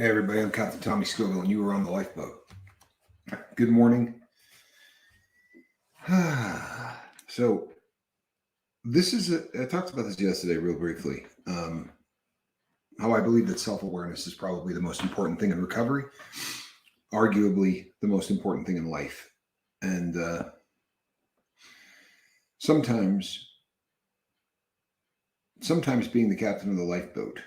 Hey everybody, I'm Captain Tommy Scoville and you were on the lifeboat. Good morning. So I talked about this yesterday real briefly. How I believe that self-awareness is probably the most important thing in recovery, arguably the most important thing in life. And sometimes being the captain of the lifeboat,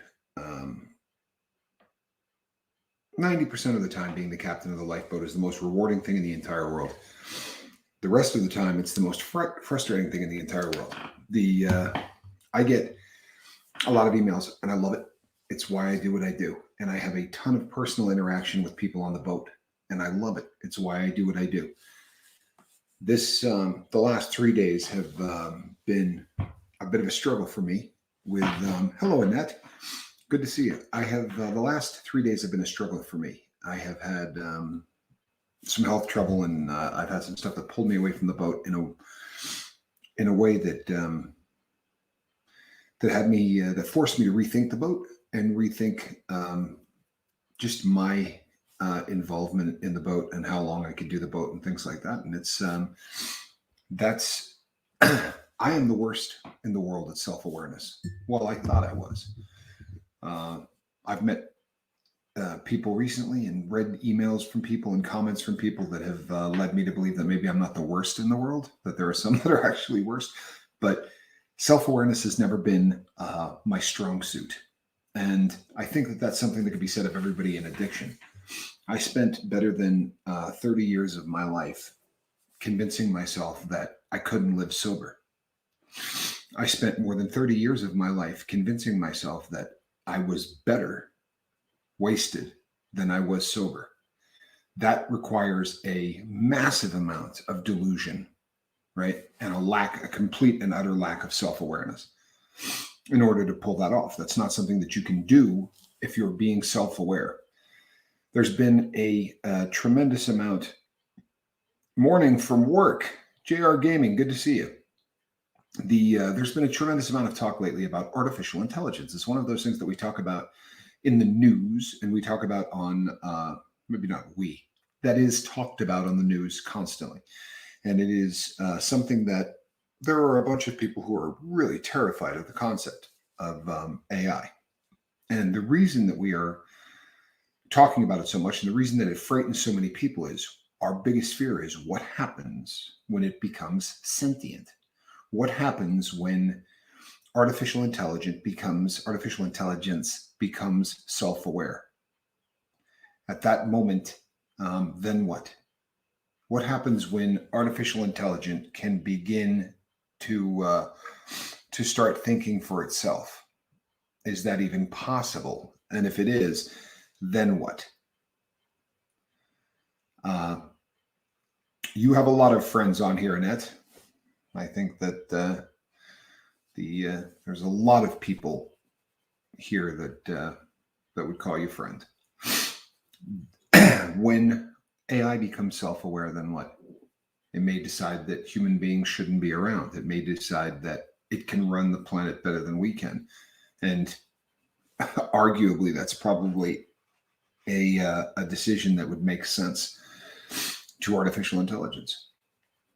90% of the time being the captain of the lifeboat is the most rewarding thing in the entire world. The rest of the time, it's the most frustrating thing in the entire world. I get a lot of emails, and I love it. It's why I do what I do. And I have a ton of personal interaction with people on the boat, and I love it. It's why I do what I do. The last 3 days have been a bit of a struggle for me with, hello, Annette. Good to see you. I have, the last 3 days have been a struggle for me. I have had some health trouble, and I've had some stuff that pulled me away from the boat in a way that that forced me to rethink the boat and rethink just my involvement in the boat and how long I could do the boat and things like that. And it's I am the worst in the world at self-awareness. Well, I thought I was. I've met people recently and read emails from people and comments from people that have led me to believe that maybe I'm not the worst in the world, that there are some that are actually worse. But self-awareness has never been my strong suit. And I think that that's something that could be said of everybody in addiction. I spent better than 30 years of my life convincing myself that I couldn't live sober. I spent more than 30 years of my life convincing myself that I was better wasted than I was sober. That requires a massive amount of delusion, right? And a complete and utter lack of self-awareness in order to pull that off. That's not something that you can do if you're being self-aware. There's been a tremendous amount. Morning from work. JR Gaming, good to see you. There's been a tremendous amount of talk lately about artificial intelligence. It's one of those things that we talk about in the news, and we talk about on, that is talked about on the news constantly. And it is something that there are a bunch of people who are really terrified of the concept of AI. And the reason that we are talking about it so much, and the reason that it frightens so many people, is our biggest fear is what happens when it becomes sentient. What happens when artificial intelligence becomes self-aware? At that moment, then what? What happens when artificial intelligence can begin to start thinking for itself? Is that even possible? And if it is, then what? You have a lot of friends on here, Annette. I think that there's a lot of people here that would call you friend. When AI becomes self-aware, then what? It may decide that human beings shouldn't be around. It may decide that it can run the planet better than we can. And arguably, that's probably a decision that would make sense to artificial intelligence.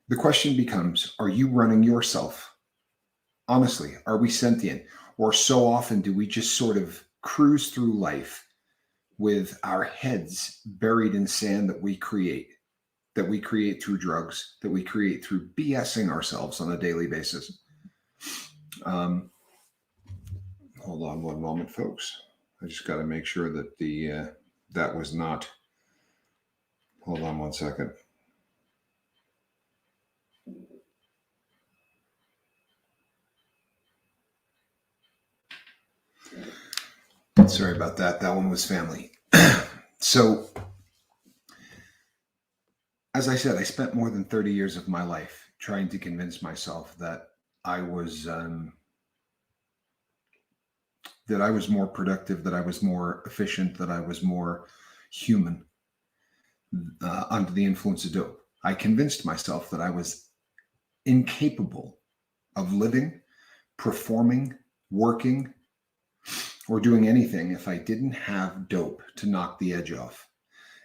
The question becomes, are you running yourself? Honestly, are we sentient? Or so often do we just sort of cruise through life with our heads buried in sand that we create through drugs, that we create through BSing ourselves on a daily basis? Hold on one moment, folks. I just got to make sure that that was not. Hold on one second. Sorry about that. That one was family. So, as I said, I spent more than 30 years of my life trying to convince myself that I was more productive, that I was more efficient, that I was more human under the influence of dope. I convinced myself that I was incapable of living, performing, working, or doing anything if I didn't have dope to knock the edge off.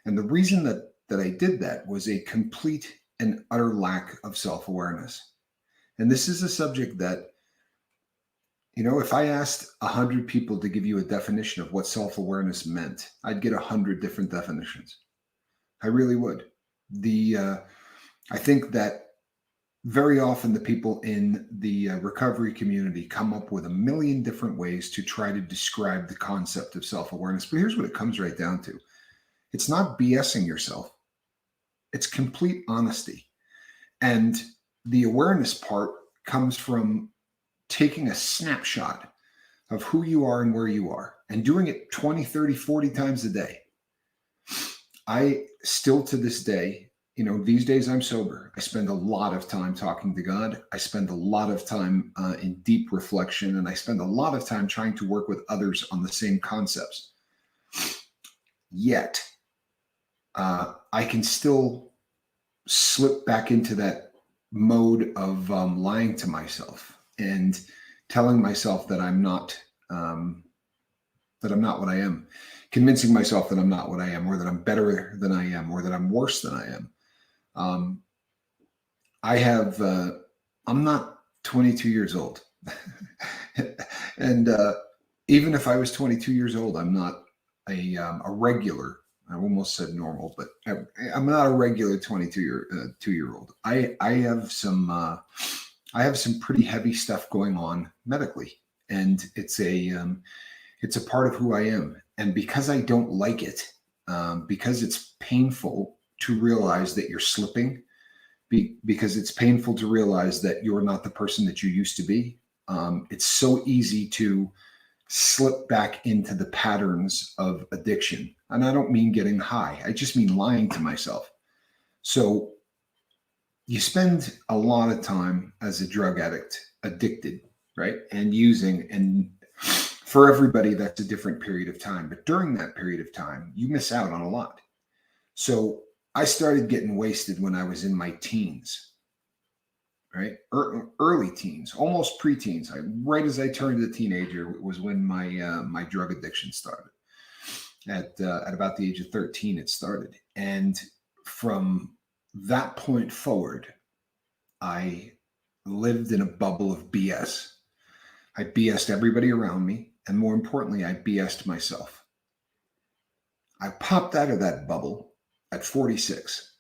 And the reason that I did that was a complete and utter lack of self-awareness. And this is a subject that, if I asked 100 people to give you a definition of what self-awareness meant, I'd get 100 different definitions. I really would. I think that very often the people in the recovery community come up with a million different ways to try to describe the concept of self-awareness. But here's what it comes right down to. It's not BSing yourself. It's complete honesty. And the awareness part comes from taking a snapshot of who you are and where you are and doing it 20, 30, 40 times a day. I still to this day, these days I'm sober. I spend a lot of time talking to God. I spend a lot of time in deep reflection, and I spend a lot of time trying to work with others on the same concepts. Yet, I can still slip back into that mode of lying to myself and telling myself that I'm not what I am, convincing myself that I'm not what I am, or that I'm better than I am, or that I'm worse than I am. I'm not 22 years old. And even if I was 22 years old, I'm not a regular. I almost said normal, but I'm not a regular 2-year-old. I have some pretty heavy stuff going on medically, and it's a part of who I am. And because I don't like it, because it's painful to realize that you're slipping, because it's painful to realize that you're not the person that you used to be. It's so easy to slip back into the patterns of addiction. And I don't mean getting high. I just mean lying to myself. So you spend a lot of time as a drug addict, addicted, right? And using, and for everybody, that's a different period of time. But during that period of time, you miss out on a lot. So I started getting wasted when I was in my teens, right? Early teens, almost preteens. Right as I turned a teenager was when my drug addiction started. At about the age of 13, it started. And from that point forward, I lived in a bubble of BS. I BS'd everybody around me. And more importantly, I BS'd myself. I popped out of that bubble at 46.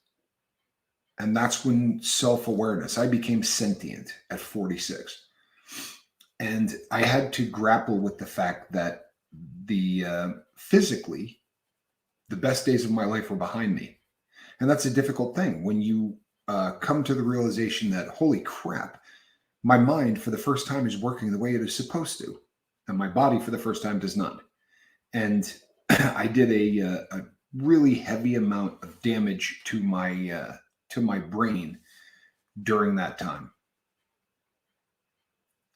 And that's when self-awareness, I became sentient at 46. And I had to grapple with the fact that physically, the best days of my life were behind me. And that's a difficult thing when you come to the realization that, holy crap, my mind for the first time is working the way it is supposed to. And my body for the first time does not. And I did a really heavy amount of damage to my brain during that time.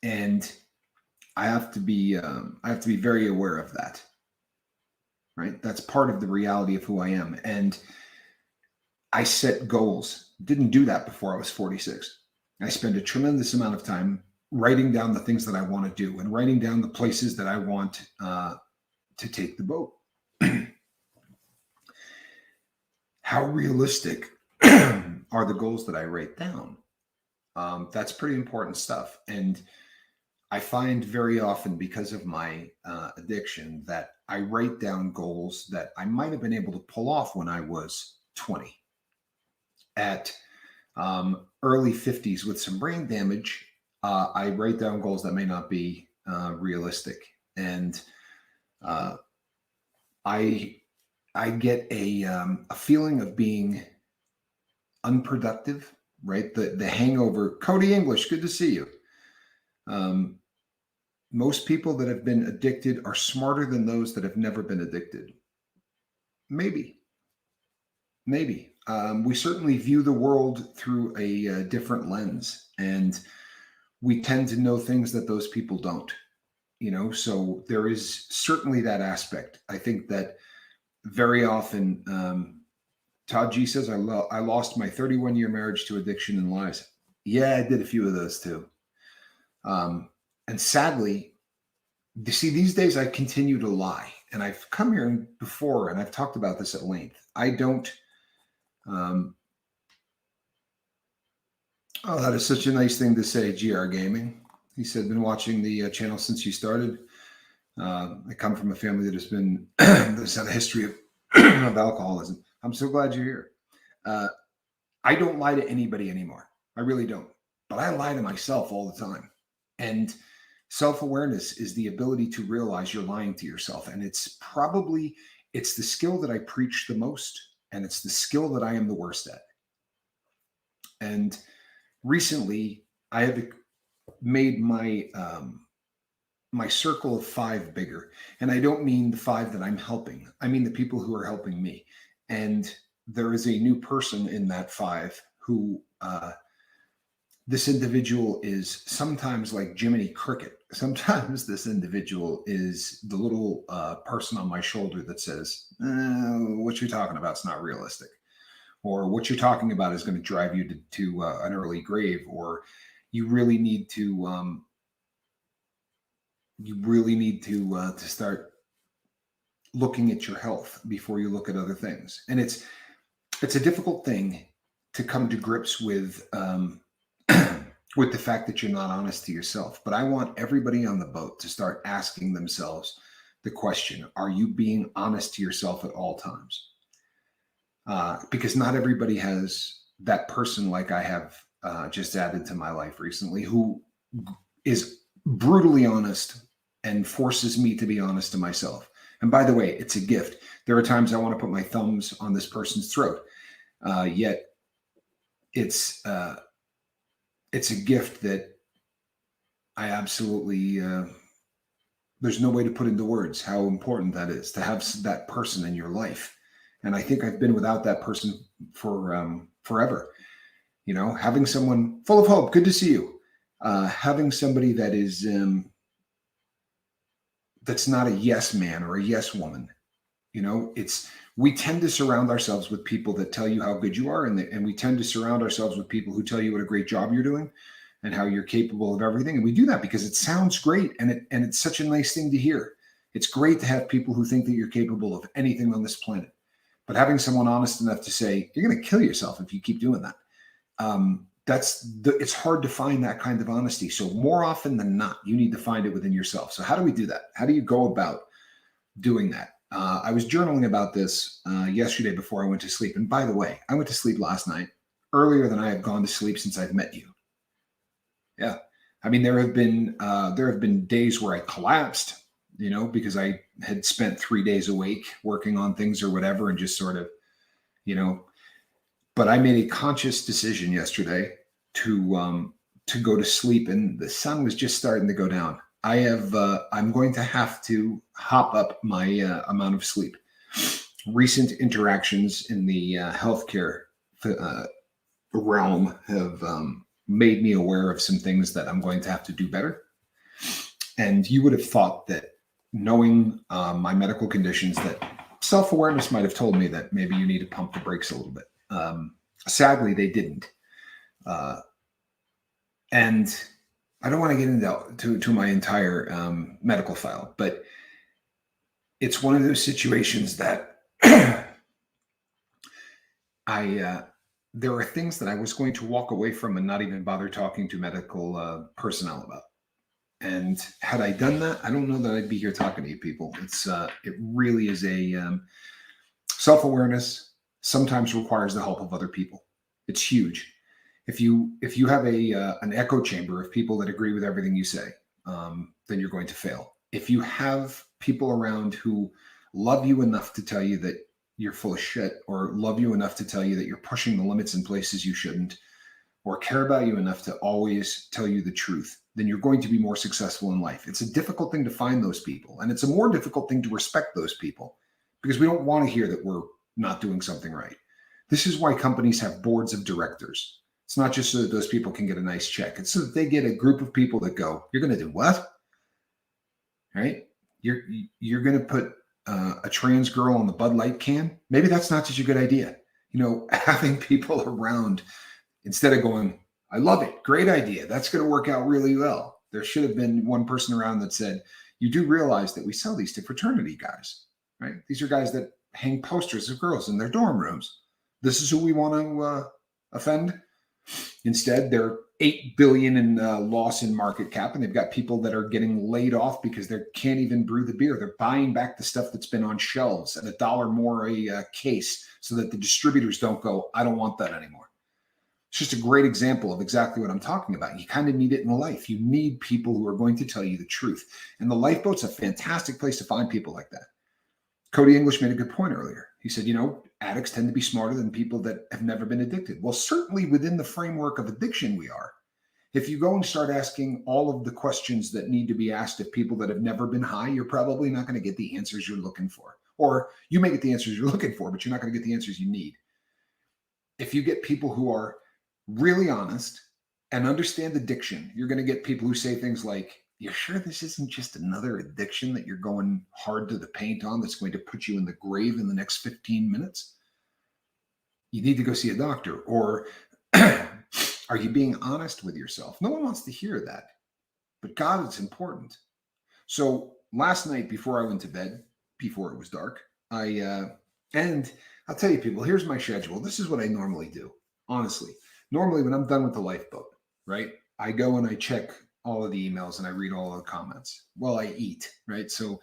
And I have to be very aware of that. Right? That's part of the reality of who I am. And I set goals. Didn't do that before I was 46. I spend a tremendous amount of time writing down the things that I want to do and writing down the places that I want to take the boat. How realistic are the goals that I write down? That's pretty important stuff. And I find very often, because of my addiction, that I write down goals that I might have been able to pull off when I was 20. At early 50s with some brain damage, I write down goals that may not be realistic. And I get a feeling of being unproductive, right? The hangover. Cody English, good to see you. Most people that have been addicted are smarter than those that have never been addicted. Maybe. We certainly view the world through a different lens, and we tend to know things that those people don't. So there is certainly that aspect. I think that very often, Todd G says, I lost my 31-year marriage to addiction and lies. Yeah, I did a few of those too. And sadly, You see, these days I continue to lie. And I've come here before and I've talked about this at length. I don't, um, oh, that is such a nice thing to say, GR Gaming. He said, been watching the channel since you started. I come from a family that has been, that's had a history of, of alcoholism. I'm so glad you're here. Uh, I don't lie to anybody anymore. I really don't. But I lie to myself all the time. And self-awareness is the ability to realize you're lying to yourself. And it's the skill that I preach the most, and it's the skill that I am the worst at. And recently I have made my circle of 5 bigger. And I don't mean the 5 that I'm helping. I mean the people who are helping me. And there is a new person in that 5 who this individual is sometimes like Jiminy Cricket. Sometimes this individual is the little person on my shoulder that says, what you're talking about is not realistic. Or what you're talking about is going to drive you to an early grave. Or you really need to to start looking at your health before you look at other things. And it's a difficult thing to come to grips with with the fact that you're not honest to yourself. But I want everybody on the boat to start asking themselves the question, are you being honest to yourself at all times? Because not everybody has that person like I have just added to my life recently, who is brutally honest and forces me to be honest to myself. And by the way, it's a gift. There are times I want to put my thumbs on this person's throat, yet it's a gift that I absolutely, there's no way to put into words how important that is to have that person in your life. And I think I've been without that person for forever. You know, having someone full of hope, good to see you. Having somebody that is, that's not a yes man or a yes woman. You know, we tend to surround ourselves with people that tell you how good you are, and we tend to surround ourselves with people who tell you what a great job you're doing and how you're capable of everything. And we do that because it sounds great, and it's such a nice thing to hear. It's great to have people who think that you're capable of anything on this planet. But having someone honest enough to say, you're going to kill yourself if you keep doing that. It's hard to find that kind of honesty. So more often than not, you need to find it within yourself. So how do we do that? How do you go about doing that? I was journaling about this yesterday before I went to sleep. And by the way, I went to sleep last night earlier than I have gone to sleep since I've met you. Yeah. I mean, there have been days where I collapsed, you know, because I had spent 3 days awake working on things or whatever, and just sort of, you know, but I made a conscious decision yesterday to go to sleep, and the sun was just starting to go down. I'm going to have to hop up my amount of sleep. Recent interactions in the healthcare realm have made me aware of some things that I'm going to have to do better. And you would have thought that, knowing my medical conditions, that self-awareness might have told me that maybe you need to pump the brakes a little bit. Sadly, they didn't. And I don't want to get into my entire medical file, but it's one of those situations that there are things that I was going to walk away from and not even bother talking to medical personnel about. And had I done that, I don't know that I'd be here talking to you people. It really is self-awareness sometimes requires the help of other people. It's huge. If you have an echo chamber of people that agree with everything you say, then you're going to fail. If you have people around who love you enough to tell you that you're full of shit, or love you enough to tell you that you're pushing the limits in places you shouldn't, or care about you enough to always tell you the truth, then you're going to be more successful in life. It's a difficult thing to find those people, and it's a more difficult thing to respect those people, because we don't want to hear that we're not doing something right. This is why companies have boards of directors. It's not just so that those people can get a nice check. It's so that they get a group of people that go, you're going to do what? Right? You're going to put a trans girl on the Bud Light can? Maybe that's not such a good idea. You know, having people around, instead of going, I love it, great idea, that's going to work out really well. There should have been one person around that said, you do realize that we sell these to fraternity guys, right? These are guys that hang posters of girls in their dorm rooms. This is who we want to offend. Instead, they're 8 billion in loss in market cap, and they've got people that are getting laid off because they can't even brew the beer. They're buying back the stuff that's been on shelves at $1 more a case, so that the distributors don't go, I don't want that anymore. It's just a great example of exactly what I'm talking about. You kind of need it in life. You need people who are going to tell you the truth. And the Lifeboat's a fantastic place to find people like that. Cody English made a good point earlier. He said, addicts tend to be smarter than people that have never been addicted. Well, certainly within the framework of addiction, we are. If you go and start asking all of the questions that need to be asked of people that have never been high, you're probably not going to get the answers you're looking for. Or you may get the answers you're looking for, but you're not going to get the answers you need. If you get people who are really honest and understand addiction, you're going to get people who say things like, you're sure this isn't just another addiction that you're going hard to the paint on that's going to put you in the grave in the next 15 minutes? You need to go see a doctor. Or are you being honest with yourself? No one wants to hear that. But God, it's important. So last night before I went to bed, before it was dark, and I'll tell you people, here's my schedule. This is what I normally do. Honestly, normally when I'm done with the Lifeboat, right, I go and I check all of the emails and I read all of the comments while I eat, right? So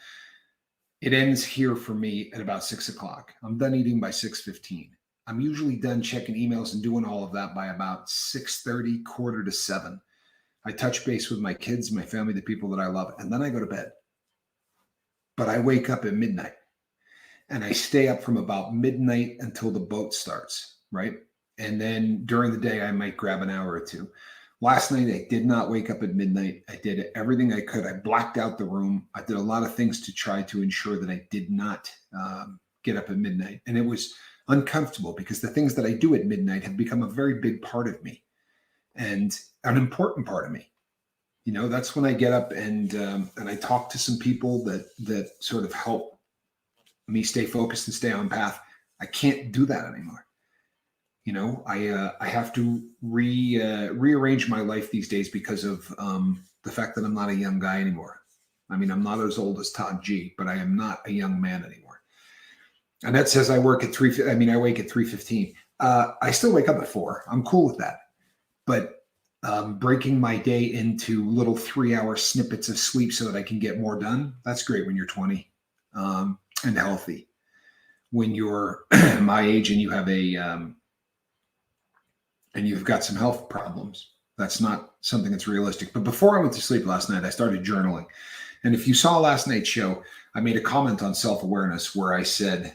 it ends here for me at about 6 o'clock. I'm done eating by 6:15. I'm usually done checking emails and doing all of that by about 6:30, quarter to 7. I touch base with my kids, my family, the people that I love, and then I go to bed. But I wake up at midnight and I stay up from about midnight until the boat starts, right? And then during the day, I might grab an hour or two. Last night, I did not wake up at midnight. I did everything I could. I blacked out the room. I did a lot of things to try to ensure that I did not get up at midnight. And it was uncomfortable because the things that I do at midnight have become a very big part of me and an important part of me. That's when I get up and I talk to some people that sort of help me stay focused and stay on path. I can't do that anymore. I have to rearrange my life these days because of the fact that I'm not a young guy anymore. I mean, I'm not as old as Todd G, but I am not a young man anymore. And that says I wake at 3:15. I still wake up at 4. I'm cool with that. But breaking my day into little 3-hour snippets of sleep so that I can get more done, that's great when you're 20 and healthy. When you're my age and you have and you've got some health problems, that's not something that's realistic. But before I went to sleep last night, I started journaling. And if you saw last night's show, I made a comment on self-awareness where I said,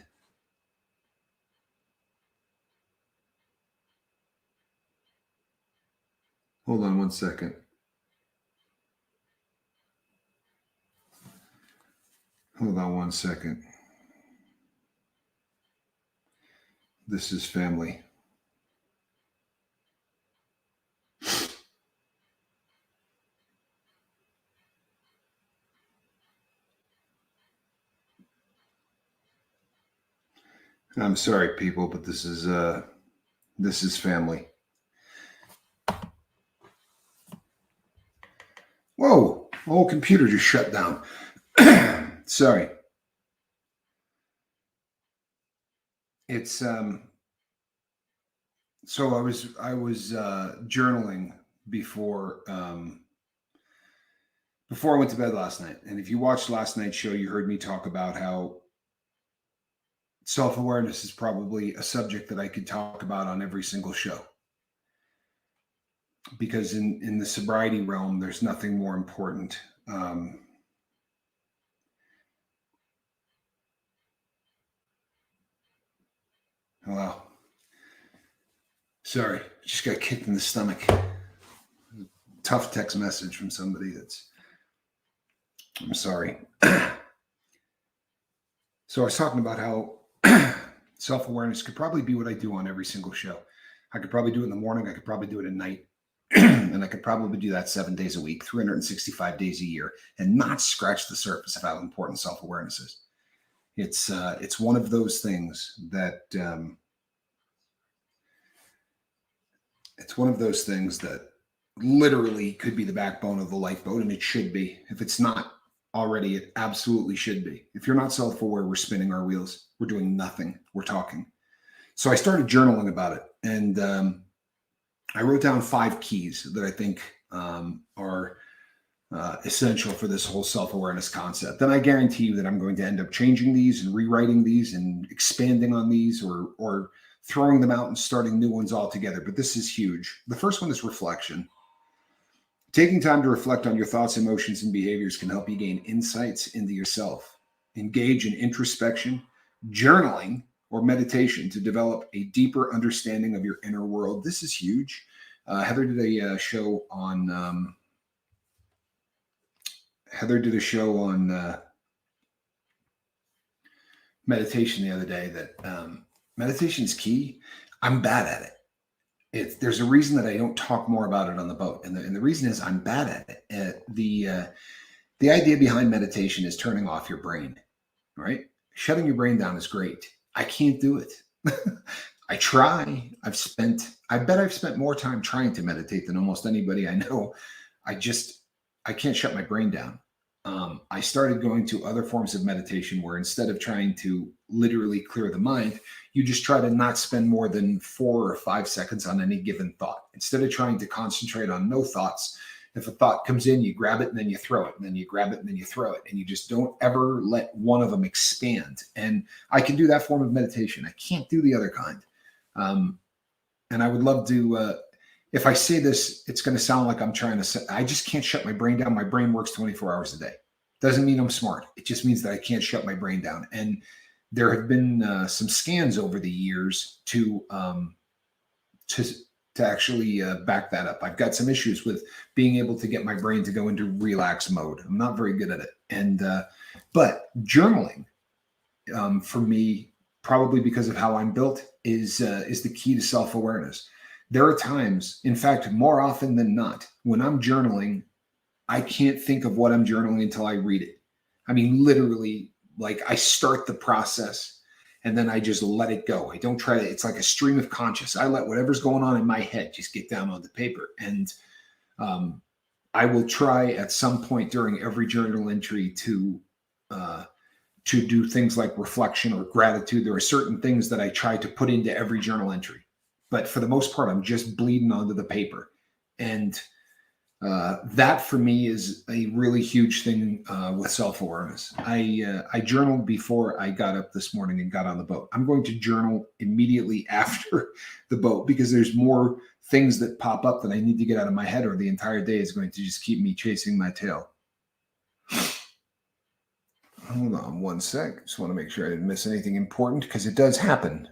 hold on one second. Hold on one second. This is family. I'm sorry, people, but this is family. Whoa, the whole computer just shut down. Sorry. It's so I was journaling before I went to bed last night. And if you watched last night's show, you heard me talk about how self-awareness is probably a subject that I could talk about on every single show. Because in the sobriety realm, there's nothing more important. Wow. Sorry, just got kicked in the stomach. Tough text message from somebody I'm sorry. So I was talking about how self-awareness could probably be what I do on every single show. I could probably do it in the morning. I could probably do it at night. And I could probably do that 7 days a week, 365 days a year, and not scratch the surface of how important self-awareness is. It's one of those things that literally could be the backbone of the lifeboat, and it should be. If it's not, already. It absolutely should be. If you're not self-aware, we're spinning our wheels. We're doing nothing. We're talking. So I started journaling about it, and I wrote down 5 keys that I think are essential for this whole self-awareness concept. And I guarantee you that I'm going to end up changing these and rewriting these and expanding on these, or throwing them out and starting new ones altogether. But this is huge. The first one is reflection. Taking time to reflect on your thoughts, emotions, and behaviors can help you gain insights into yourself. Engage in introspection, journaling, or meditation to develop a deeper understanding of your inner world. This is huge. Heather did a show on meditation the other day, that meditation is key. I'm bad at it. There's a reason that I don't talk more about it on the boat, and the reason is I'm bad at it. The idea behind meditation is turning off your brain, right? Shutting your brain down is great. I can't do it. I try. I bet I've spent more time trying to meditate than almost anybody I know. I can't shut my brain down. I started going to other forms of meditation where, instead of trying to literally clear the mind, you just try to not spend more than 4 or 5 seconds on any given thought. Instead of trying to concentrate on no thoughts, if a thought comes in, you grab it and then you throw it, and then you grab it and then you throw it, and you just don't ever let one of them expand. And I can do that form of meditation. I can't do the other kind. And I would love to, if I say this, it's going to sound like I'm trying to say, I just can't shut my brain down. My brain works 24 hours a day. Doesn't mean I'm smart. It just means that I can't shut my brain down. And there have been some scans over the years to actually back that up. I've got some issues with being able to get my brain to go into relax mode. I'm not very good at it. And but journaling, for me, probably because of how I'm built, is the key to self-awareness. There are times, in fact, more often than not, when I'm journaling, I can't think of what I'm journaling until I read it. I mean, literally, like, I start the process and then I just let it go. I don't try to, it's like a stream of conscious. I let whatever's going on in my head just get down on the paper. And I will try at some point during every journal entry to do things like reflection or gratitude. There are certain things that I try to put into every journal entry. But for the most part, I'm just bleeding onto the paper. And that for me is a really huge thing with self-awareness. I journaled before I got up this morning and got on the boat. I'm going to journal immediately after the boat, because there's more things that pop up that I need to get out of my head, or the entire day is going to just keep me chasing my tail. Hold on one sec. Just want to make sure I didn't miss anything important, because it does happen.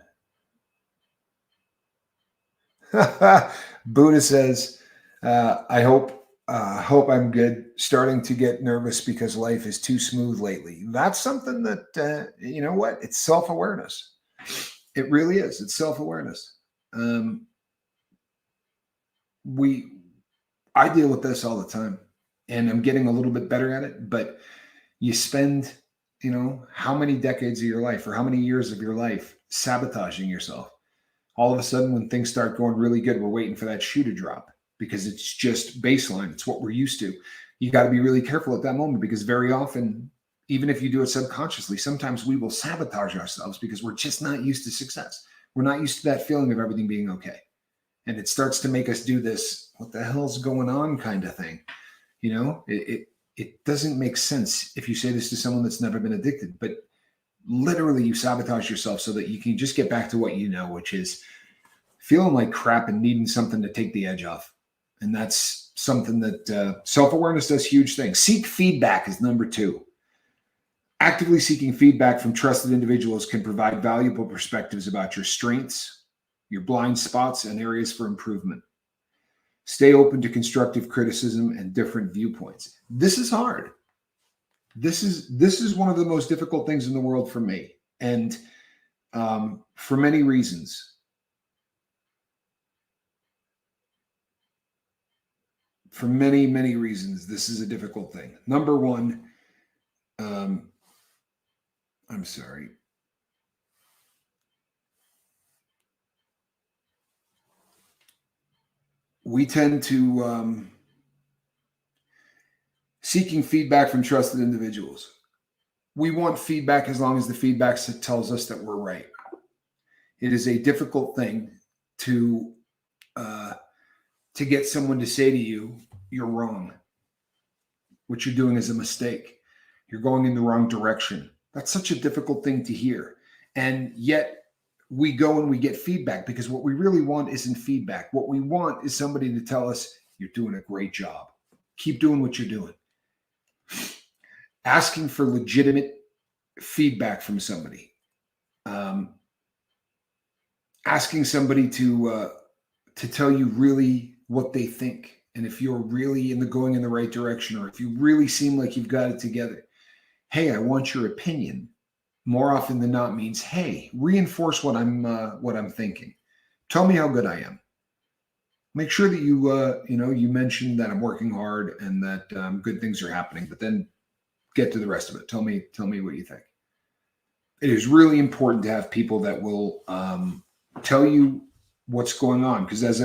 Buddha says, I hope I'm good. Starting to get nervous because life is too smooth lately. That's something that, you know what? It's self-awareness. It really is. It's self-awareness. I deal with this all the time, and I'm getting a little bit better at it, but you spend, how many decades of your life, or how many years of your life, sabotaging yourself. All of a sudden, when things start going really good, we're waiting for that shoe to drop, because it's just baseline. It's what we're used to. You got to be really careful at that moment, because very often, even if you do it subconsciously, sometimes we will sabotage ourselves because we're just not used to success. We're not used to that feeling of everything being okay. And it starts to make us do this, what the hell's going on kind of thing. It doesn't make sense if you say this to someone that's never been addicted, but literally you sabotage yourself so that you can just get back to what you know, which is feeling like crap and needing something to take the edge off. And that's something that self-awareness does huge things. Seek feedback is number 2. Actively seeking feedback from trusted individuals can provide valuable perspectives about your strengths, your blind spots, and areas for improvement. Stay open to constructive criticism and different viewpoints. This is hard. This is one of the most difficult things in the world for me. And for many reasons. For many, many reasons, this is a difficult thing. Number 1, I'm sorry. We tend to Seeking feedback from trusted individuals. We want feedback as long as the feedback tells us that we're right. It is a difficult thing to get someone to say to you, you're wrong. What you're doing is a mistake. You're going in the wrong direction. That's such a difficult thing to hear. And yet we go and we get feedback, because what we really want isn't feedback. What we want is somebody to tell us, you're doing a great job. Keep doing what you're doing. Asking for legitimate feedback from somebody. Asking somebody to tell you really what they think, and if you're really going in the right direction, or if you really seem like you've got it together. Hey, I want your opinion. More often than not means, hey, reinforce what I'm thinking. Tell me how good I am. Make sure that you mentioned that I'm working hard and that good things are happening, but then get to the rest of it. Tell me what you think. It is really important to have people that will tell you what's going on, because as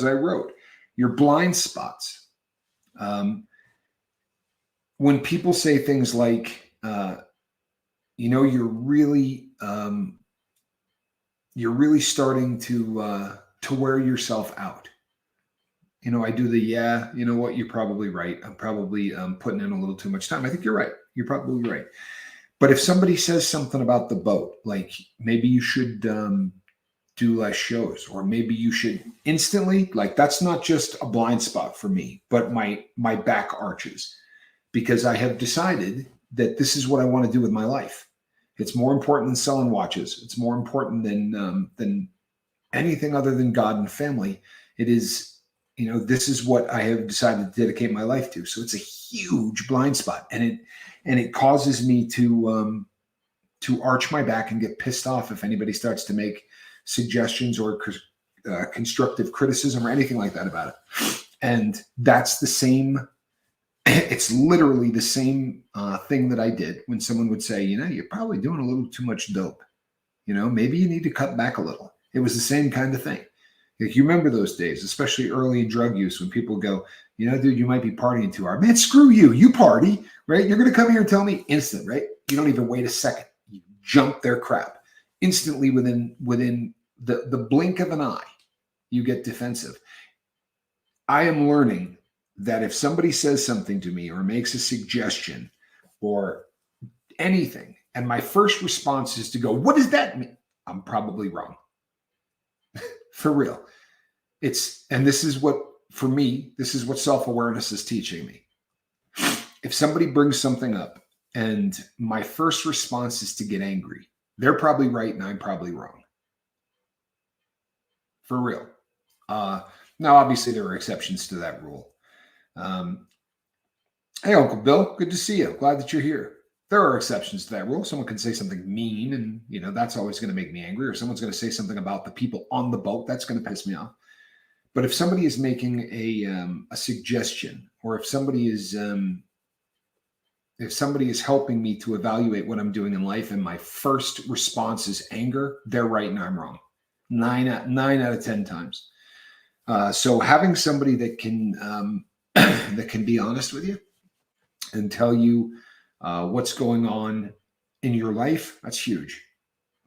I wrote, your blind spots. When people say things like, you're really starting to wear yourself out. I do you know what, you're probably right. I'm probably putting in a little too much time. I think you're right. You're probably right. But if somebody says something about the boat, like maybe you should do less shows, or maybe you should instantly, like, that's not just a blind spot for me, but my back arches, because I have decided that this is what I want to do with my life. It's more important than selling watches. It's more important than anything other than God and family. It is, this is what I have decided to dedicate my life to. So it's a huge blind spot, and it causes me to arch my back and get pissed off if anybody starts to make suggestions or constructive criticism or anything like that about it. And that's the same. It's literally the same thing that I did when someone would say, you're probably doing a little too much dope. Maybe you need to cut back a little. It was the same kind of thing. Like, you remember those days, especially early in drug use, when people go, dude, you might be partying too hard. Man, screw you. You party, right? You're going to come here and tell me instant, right? You don't even wait a second. You jump their crap instantly within the blink of an eye. You get defensive. I am learning that if somebody says something to me or makes a suggestion or anything, and my first response is to go, what does that mean? I'm probably wrong. For real. And this is what, for me, this is what self-awareness is teaching me. If somebody brings something up and my first response is to get angry, they're probably right and I'm probably wrong. For real. Now, obviously, there are exceptions to that rule. Hey, Uncle Bill, good to see you. Glad that you're here. There are exceptions to that rule. Someone can say something mean, and that's always going to make me angry. Or someone's going to say something about the people on the boat. That's going to piss me off. But if somebody is making a suggestion, or if somebody is helping me to evaluate what I'm doing in life, and my first response is anger, they're right and I'm wrong. 9 out of 10 times. So having somebody that can that can be honest with you and tell you what's going on in your life, that's huge.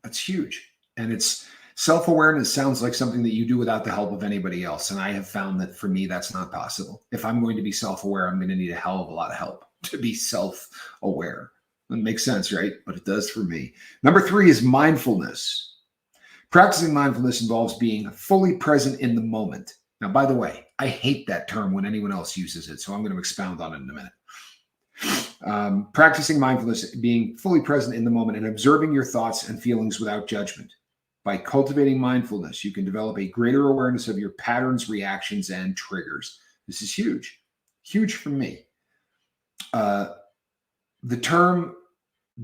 That's huge. And it's self-awareness sounds like something that you do without the help of anybody else. And I have found that for me, that's not possible. If I'm going to be self-aware, I'm going to need a hell of a lot of help to be self-aware. That makes sense, right? But it does for me. Number 3 is mindfulness. Practicing mindfulness involves being fully present in the moment. Now, by the way, I hate that term when anyone else uses it, so I'm going to expound on it in a minute. Practicing mindfulness, being fully present in the moment and observing your thoughts and feelings without judgment. By cultivating mindfulness, you can develop a greater awareness of your patterns, reactions, and triggers. This is huge, huge for me. The term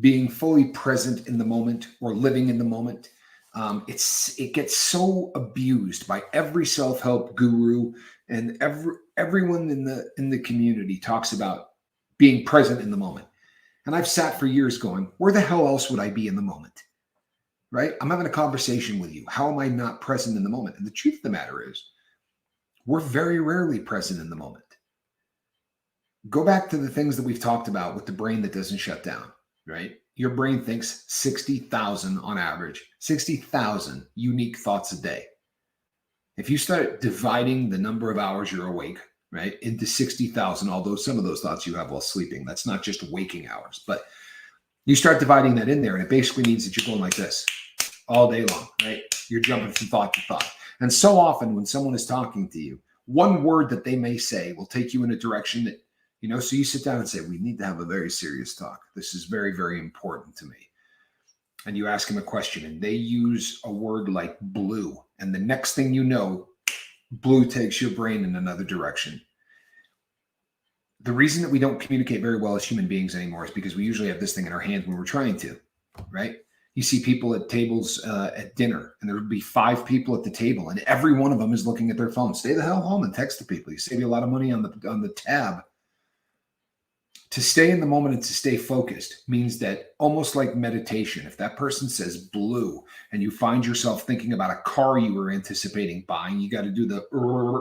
being fully present in the moment or living in the moment, it gets so abused by every self-help guru, and everyone in the community talks about being present in the moment. And I've sat for years going, where the hell else would I be in the moment? Right? I'm having a conversation with you. How am I not present in the moment? And the truth of the matter is, we're very rarely present in the moment. Go back to the things that we've talked about with the brain that doesn't shut down, right? Your brain thinks 60,000 on average, 60,000 unique thoughts a day. If you start dividing the number of hours you're awake, right, into 60,000, although some of those thoughts you have while sleeping, that's not just waking hours, but you start dividing that in there, and it basically means that you're going like this all day long, right? You're jumping from thought to thought. And so often when someone is talking to you, one word that they may say will take you in a direction that, so you sit down and say, we need to have a very serious talk. This is very, very important to me. And you ask them a question and they use a word like blue. And the next thing you know, blue takes your brain in another direction. The reason that we don't communicate very well as human beings anymore is because we usually have this thing in our hands when we're trying to, right? You see people at tables at dinner, and there would be 5 people at the table, and every one of them is looking at their phone. Stay the hell home and text the people. You save you a lot of money on the tab. To stay in the moment and to stay focused means that, almost like meditation, if that person says blue and you find yourself thinking about a car you were anticipating buying, you got to do the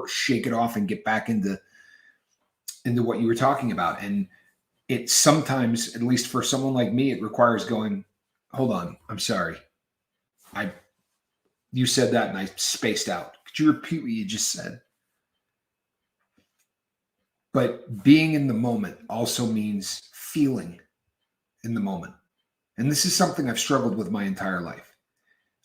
shake it off and get back into what you were talking about. And it sometimes, at least for someone like me, it requires going, hold on, I'm sorry. You said that and I spaced out. Could you repeat what you just said? But being in the moment also means feeling in the moment. And this is something I've struggled with my entire life.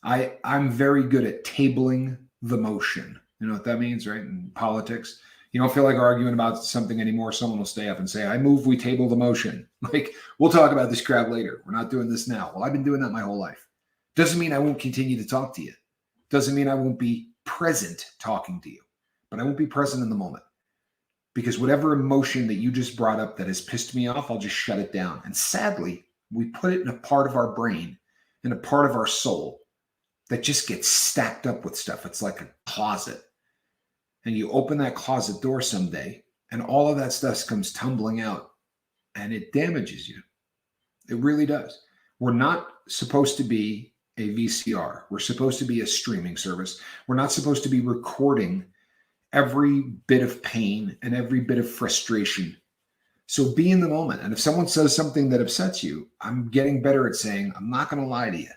I'm very good at tabling the motion. You know what that means, right? In politics, you don't feel like arguing about something anymore. Someone will stay up and say, I move, we table the motion. Like, we'll talk about this crap later. We're not doing this now. Well, I've been doing that my whole life. Doesn't mean I won't continue to talk to you. Doesn't mean I won't be present talking to you, but I won't be present in the moment. Because whatever emotion that you just brought up that has pissed me off, I'll just shut it down. And sadly, we put it in a part of our brain, in a part of our soul that just gets stacked up with stuff. It's like a closet. And you open that closet door someday, and all of that stuff comes tumbling out, and it damages you. It really does. We're not supposed to be a VCR. We're supposed to be a streaming service. We're not supposed to be recording every bit of pain and every bit of frustration. So be in the moment. And if someone says something that upsets you, I'm getting better at saying, I'm not going to lie to you.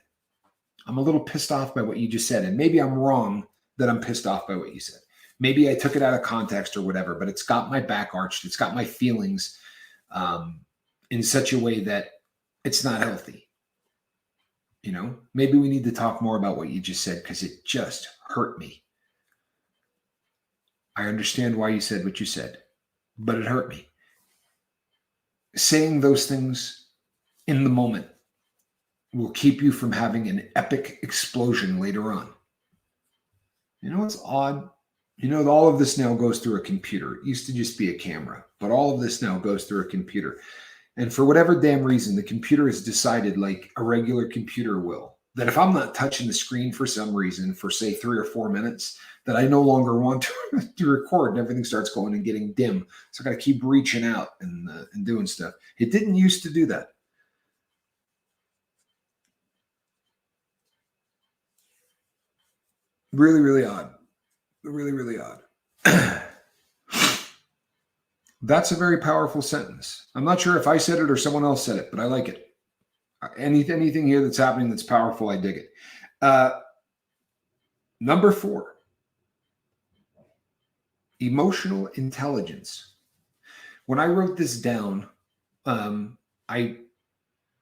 I'm a little pissed off by what you just said. And maybe I'm wrong that I'm pissed off by what you said. Maybe I took it out of context or whatever, but it's got my back arched. It's got my feelings in such a way that it's not healthy. Maybe we need to talk more about what you just said because it just hurt me. I understand why you said what you said, but it hurt me. Saying those things in the moment will keep you from having an epic explosion later on. You know what's odd? All of this now goes through a computer. It used to just be a camera, but all of this now goes through a computer. And for whatever damn reason, the computer has decided, like a regular computer will, that if I'm not touching the screen for some reason for, say, 3 or 4 minutes, that I no longer want to record, and everything starts going and getting dim. So I got to keep reaching out and doing stuff. It didn't used to do that. Really, really odd. Really, really odd. That's a very powerful sentence. I'm not sure if I said it or someone else said it, but I like it. Anything here that's happening that's powerful, I dig it. Number 4, emotional intelligence. When I wrote this down, I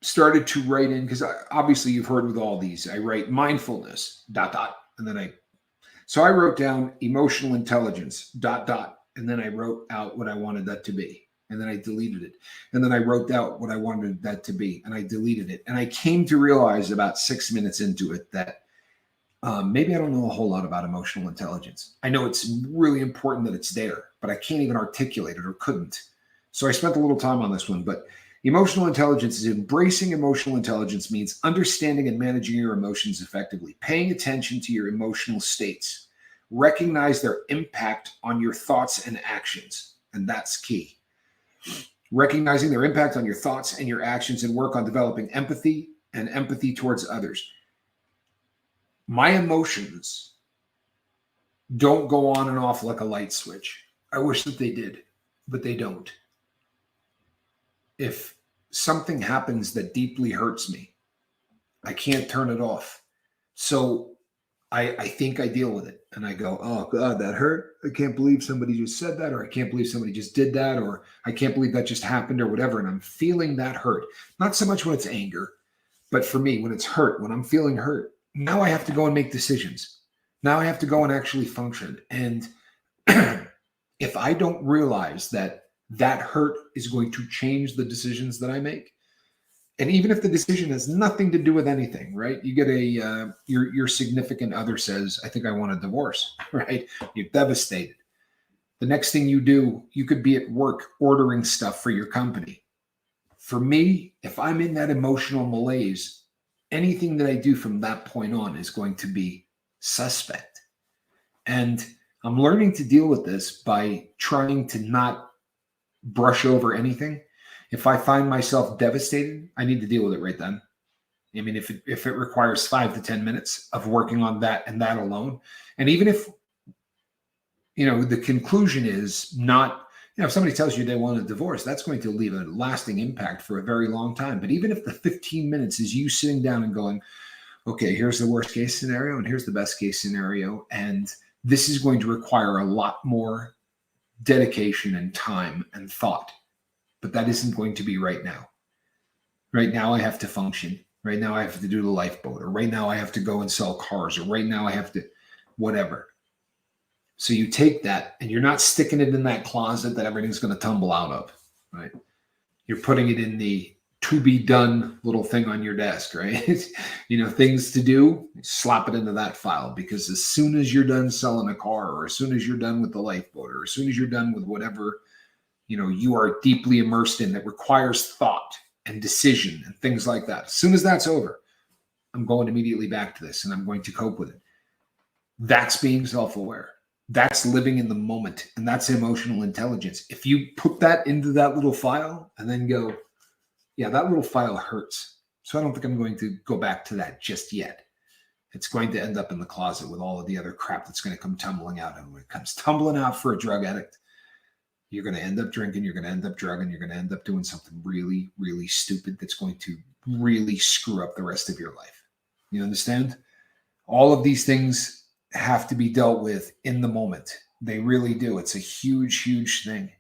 started to write in, because obviously you've heard with all these, I write mindfulness, ... and then so I wrote down emotional intelligence, ... and then I wrote out what I wanted that to be. And then I deleted it. And then I wrote out what I wanted that to be, and I deleted it. And I came to realize about 6 minutes into it that maybe I don't know a whole lot about emotional intelligence. I know it's really important that it's there, but I can't even articulate it, or couldn't. So I spent a little time on this one. But emotional intelligence is embracing emotional intelligence means understanding and managing your emotions effectively, paying attention to your emotional states, recognize their impact on your thoughts and actions. And that's key. Recognizing their impact on your thoughts and your actions, and work on developing empathy and empathy towards others. My emotions don't go on and off like a light switch. I wish that they did, but they don't. if something happens that deeply hurts me, I can't turn it off. So I think I deal with it and I go, oh God, that hurt. I can't believe somebody just said that, or I can't believe somebody just did that, or I can't believe that just happened, or whatever. And I'm feeling that hurt. Not so much when it's anger, but for me, when it's hurt, when I'm feeling hurt, now I have to go and make decisions. Now I have to go and actually function. And if I don't realize that that hurt is going to change the decisions that I make, and even if the decision has nothing to do with anything, right? You get your significant other says, I think I want a divorce, right? You're devastated. The next thing you do, you could be at work ordering stuff for your company. For me, if I'm in that emotional malaise, anything that I do from that point on is going to be suspect. And I'm learning to deal with this by trying to not brush over anything. If I find myself devastated, I need to deal with it right then. I mean, if it requires 5 to 10 minutes of working on that and that alone, and even if, the conclusion is not, if somebody tells you they want a divorce, that's going to leave a lasting impact for a very long time. But even if the 15 minutes is you sitting down and going, okay, here's the worst case scenario and here's the best case scenario, and this is going to require a lot more dedication and time and thought. But that isn't going to be right now. Right now I have to function. Right now I have to do the lifeboat, or right now I have to go and sell cars, or right now I have to whatever. So you take that and you're not sticking it in that closet that everything's going to tumble out of, right? You're putting it in the to be done little thing on your desk, right? Things to do, slap it into that file, because as soon as you're done selling a car, or as soon as you're done with the lifeboat, or as soon as you're done with whatever, you are deeply immersed in that requires thought and decision and things like that. As soon as that's over, I'm going immediately back to this and I'm going to cope with it. That's being self-aware. That's living in the moment, and that's emotional intelligence. If you put that into that little file and then go, yeah, that little file hurts, so I don't think I'm going to go back to that just yet. It's going to end up in the closet with all of the other crap that's going to come tumbling out. And when it comes tumbling out for a drug addict, you're going to end up drinking, you're going to end up drugging, you're going to end up doing something really, really stupid that's going to really screw up the rest of your life. You understand? All of these things have to be dealt with in the moment. They really do. It's a huge, huge thing.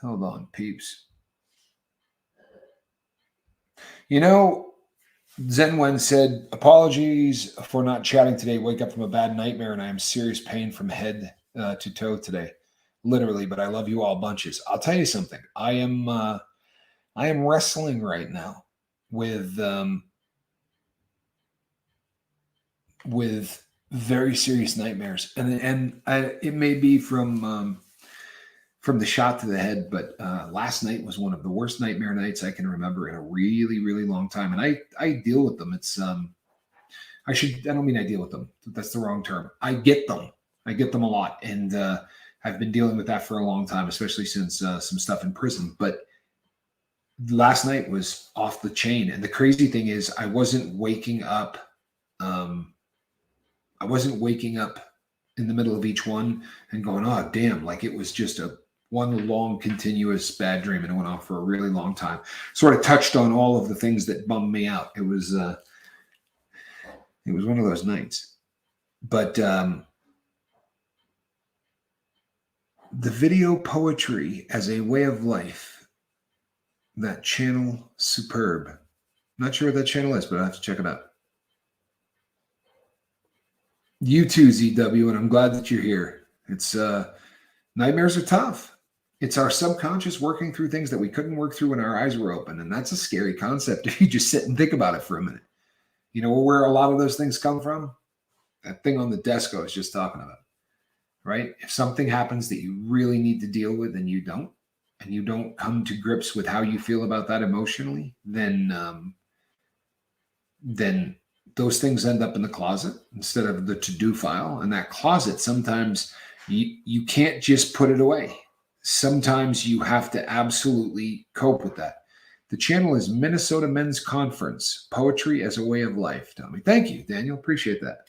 Hold on, peeps. Zen Wen said, apologies for not chatting today. Wake up from a bad nightmare and I am serious pain from head to toe today. Literally, but I love you all bunches. I'll tell you something. I am wrestling right now with very serious nightmares, and it may be from the shot to the head, but last night was one of the worst nightmare nights I can remember in a really, really long time, and I deal with them. It's I don't mean I deal with them. That's the wrong term. I get them a lot, and I've been dealing with that for a long time, especially since some stuff in prison. But last night was off the chain. And the crazy thing is I wasn't waking up. I wasn't waking up in the middle of each one and going, oh, damn, like it was just one long continuous bad dream, and it went on for a really long time. Sort of touched on all of the things that bummed me out. It was one of those nights. But the video poetry as a way of life, that channel, superb. Not sure what that channel is, but I have to check it out. You too, ZW, and I'm glad that you're here. It's nightmares are tough. It's our subconscious working through things that we couldn't work through when our eyes were open, and that's a scary concept if you just sit and think about it for a minute. You know where a lot of those things come from? That thing on the desk I was just talking about, right? If something happens that you really need to deal with and you don't come to grips with how you feel about that emotionally, then those things end up in the closet instead of the to-do file. And that closet, sometimes you can't just put it away. Sometimes you have to absolutely cope with that. The channel is Minnesota Men's Conference, Poetry as a Way of Life. Tell me. Thank you, Daniel. Appreciate that.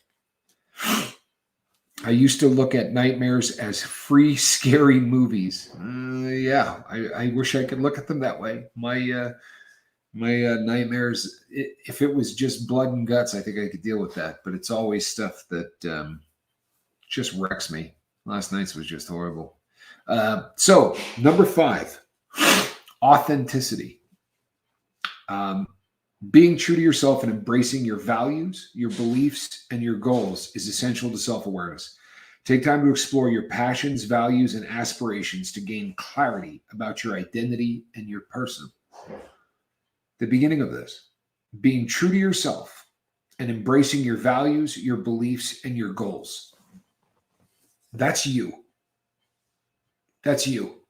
I used to look at nightmares as free, scary movies. Yeah, I wish I could look at them that way. My nightmares, if it was just blood and guts, I think I could deal with that. But it's always stuff that just wrecks me. Last night's was just horrible. So, number 5, authenticity. Being true to yourself and embracing your values, your beliefs, and your goals is essential to self-awareness. Take time to explore your passions, values, and aspirations to gain clarity about your identity and your person. The beginning of this, being true to yourself and embracing your values, your beliefs, and your goals. That's you. That's you.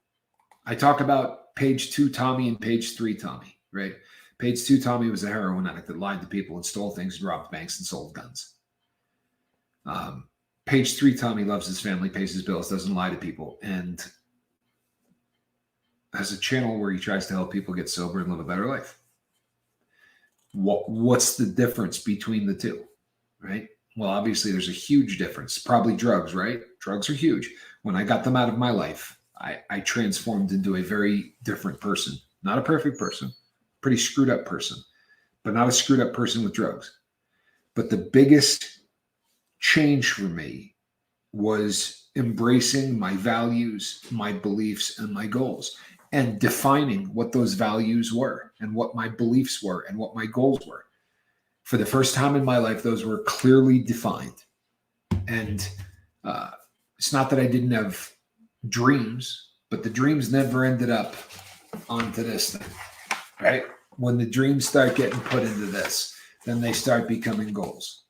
I talk about page 2 Tommy and page 3 Tommy, right? Page 2 Tommy was a heroin addict that lied to people and stole things and robbed banks and sold guns. Page 3 Tommy loves his family, pays his bills, doesn't lie to people, and has a channel where he tries to help people get sober and live a better life. What's the difference between the two, right? Well, obviously there's a huge difference. Probably drugs, right? Drugs are huge. When I got them out of my life, I transformed into a very different person. Not a perfect person, pretty screwed up person, but not a screwed up person with drugs. But the biggest change for me was embracing my values, my beliefs, and my goals, and defining what those values were and what my beliefs were and what my goals were. For the first time in my life, those were clearly defined. And it's not that I didn't have dreams, but the dreams never ended up onto this thing, right? When the dreams start getting put into this, then they start becoming goals.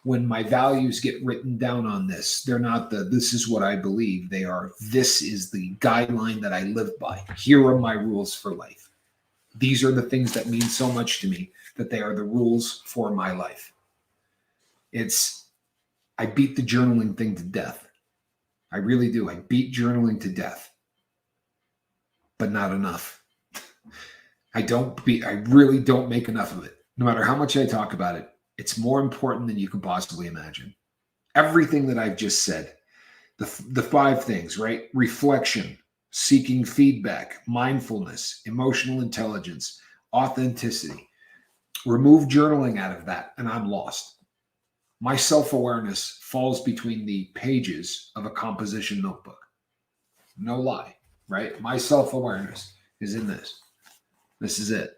When my values get written down on this, they're not this is what I believe. They are, this is the guideline that I live by. Here are my rules for life. These are the things that mean so much to me that they are the rules for my life. I beat the journaling thing to death. I really do. I beat journaling to death, but not enough. I really don't make enough of it. No matter how much I talk about it, it's more important than you can possibly imagine. Everything that I've just said, the 5 things, right? Reflection, seeking feedback, mindfulness, emotional intelligence, authenticity. Remove journaling out of that, and I'm lost. My self-awareness falls between the pages of a composition notebook. No lie, right? My self-awareness is in this. This is it.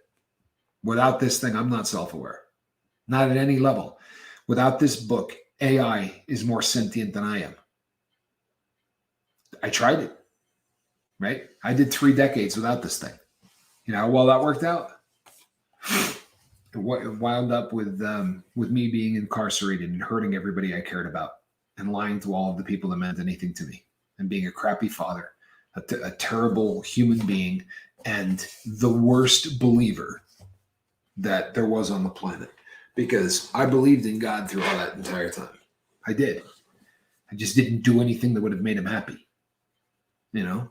Without this thing, I'm not self-aware. Not at any level. Without this book, AI is more sentient than I am. I tried it, right? I did 3 decades without this thing. You know how well that worked out? It wound up with me being incarcerated and hurting everybody I cared about and lying to all of the people that meant anything to me and being a crappy father, a terrible human being, and the worst believer that there was on the planet. Because I believed in God through all that entire time. I did. I just didn't do anything that would have made him happy. You know?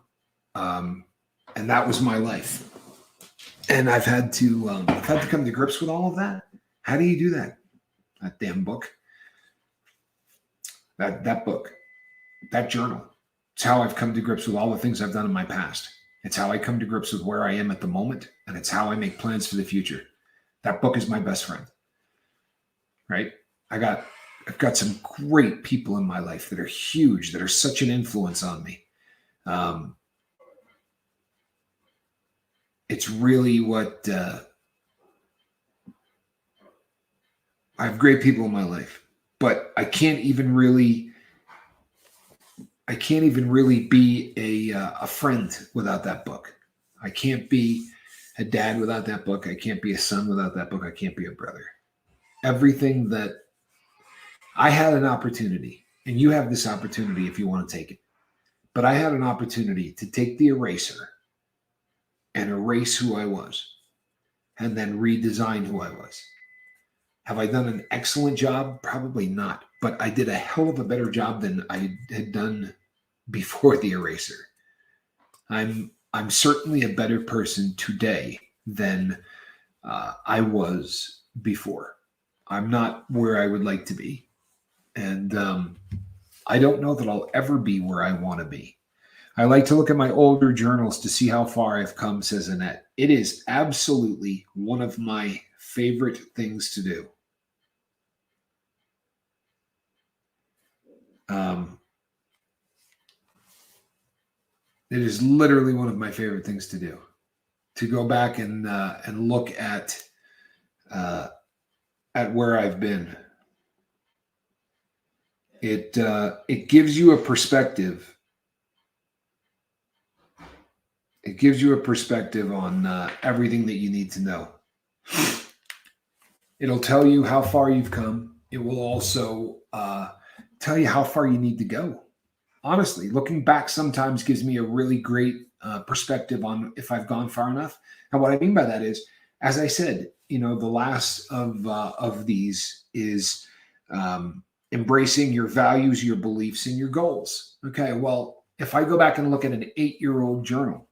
And that was my life. And I've had to come to grips with all of that. How do you do that? That damn book. That book. That journal. It's how I've come to grips with all the things I've done in my past. It's how I come to grips with where I am at the moment. And it's how I make plans for the future. That book is my best friend. Right? I've got some great people in my life that are huge, that are such an influence on me. It's really what I have great people in my life, but I can't even really be a friend without that book. I can't be a dad without that book. I can't be a son without that book. I can't be a brother. Everything that I had an opportunity, and you have this opportunity if you want to take it, but I had an opportunity to take the eraser and erase who I was and then redesign who I was. Have I done an excellent job? Probably not, but I did a hell of a better job than I had done before the eraser. I'm certainly a better person today than I was before. I'm not where I would like to be. And I don't know that I'll ever be where I want to be. I like to look at my older journals to see how far I've come, says Annette. It is absolutely one of my favorite things to do. It is literally one of my favorite things to do. To go back and look at where I've been. It gives you a perspective. It gives you a perspective on everything that you need to know. It'll tell you how far you've come. It will also tell you how far you need to go. Honestly, looking back sometimes gives me a really great perspective on if I've gone far enough. And what I mean by that is, as I said, the last of these is embracing your values, your beliefs, and your goals. Okay, well, if I go back and look at an 8-year-old journal,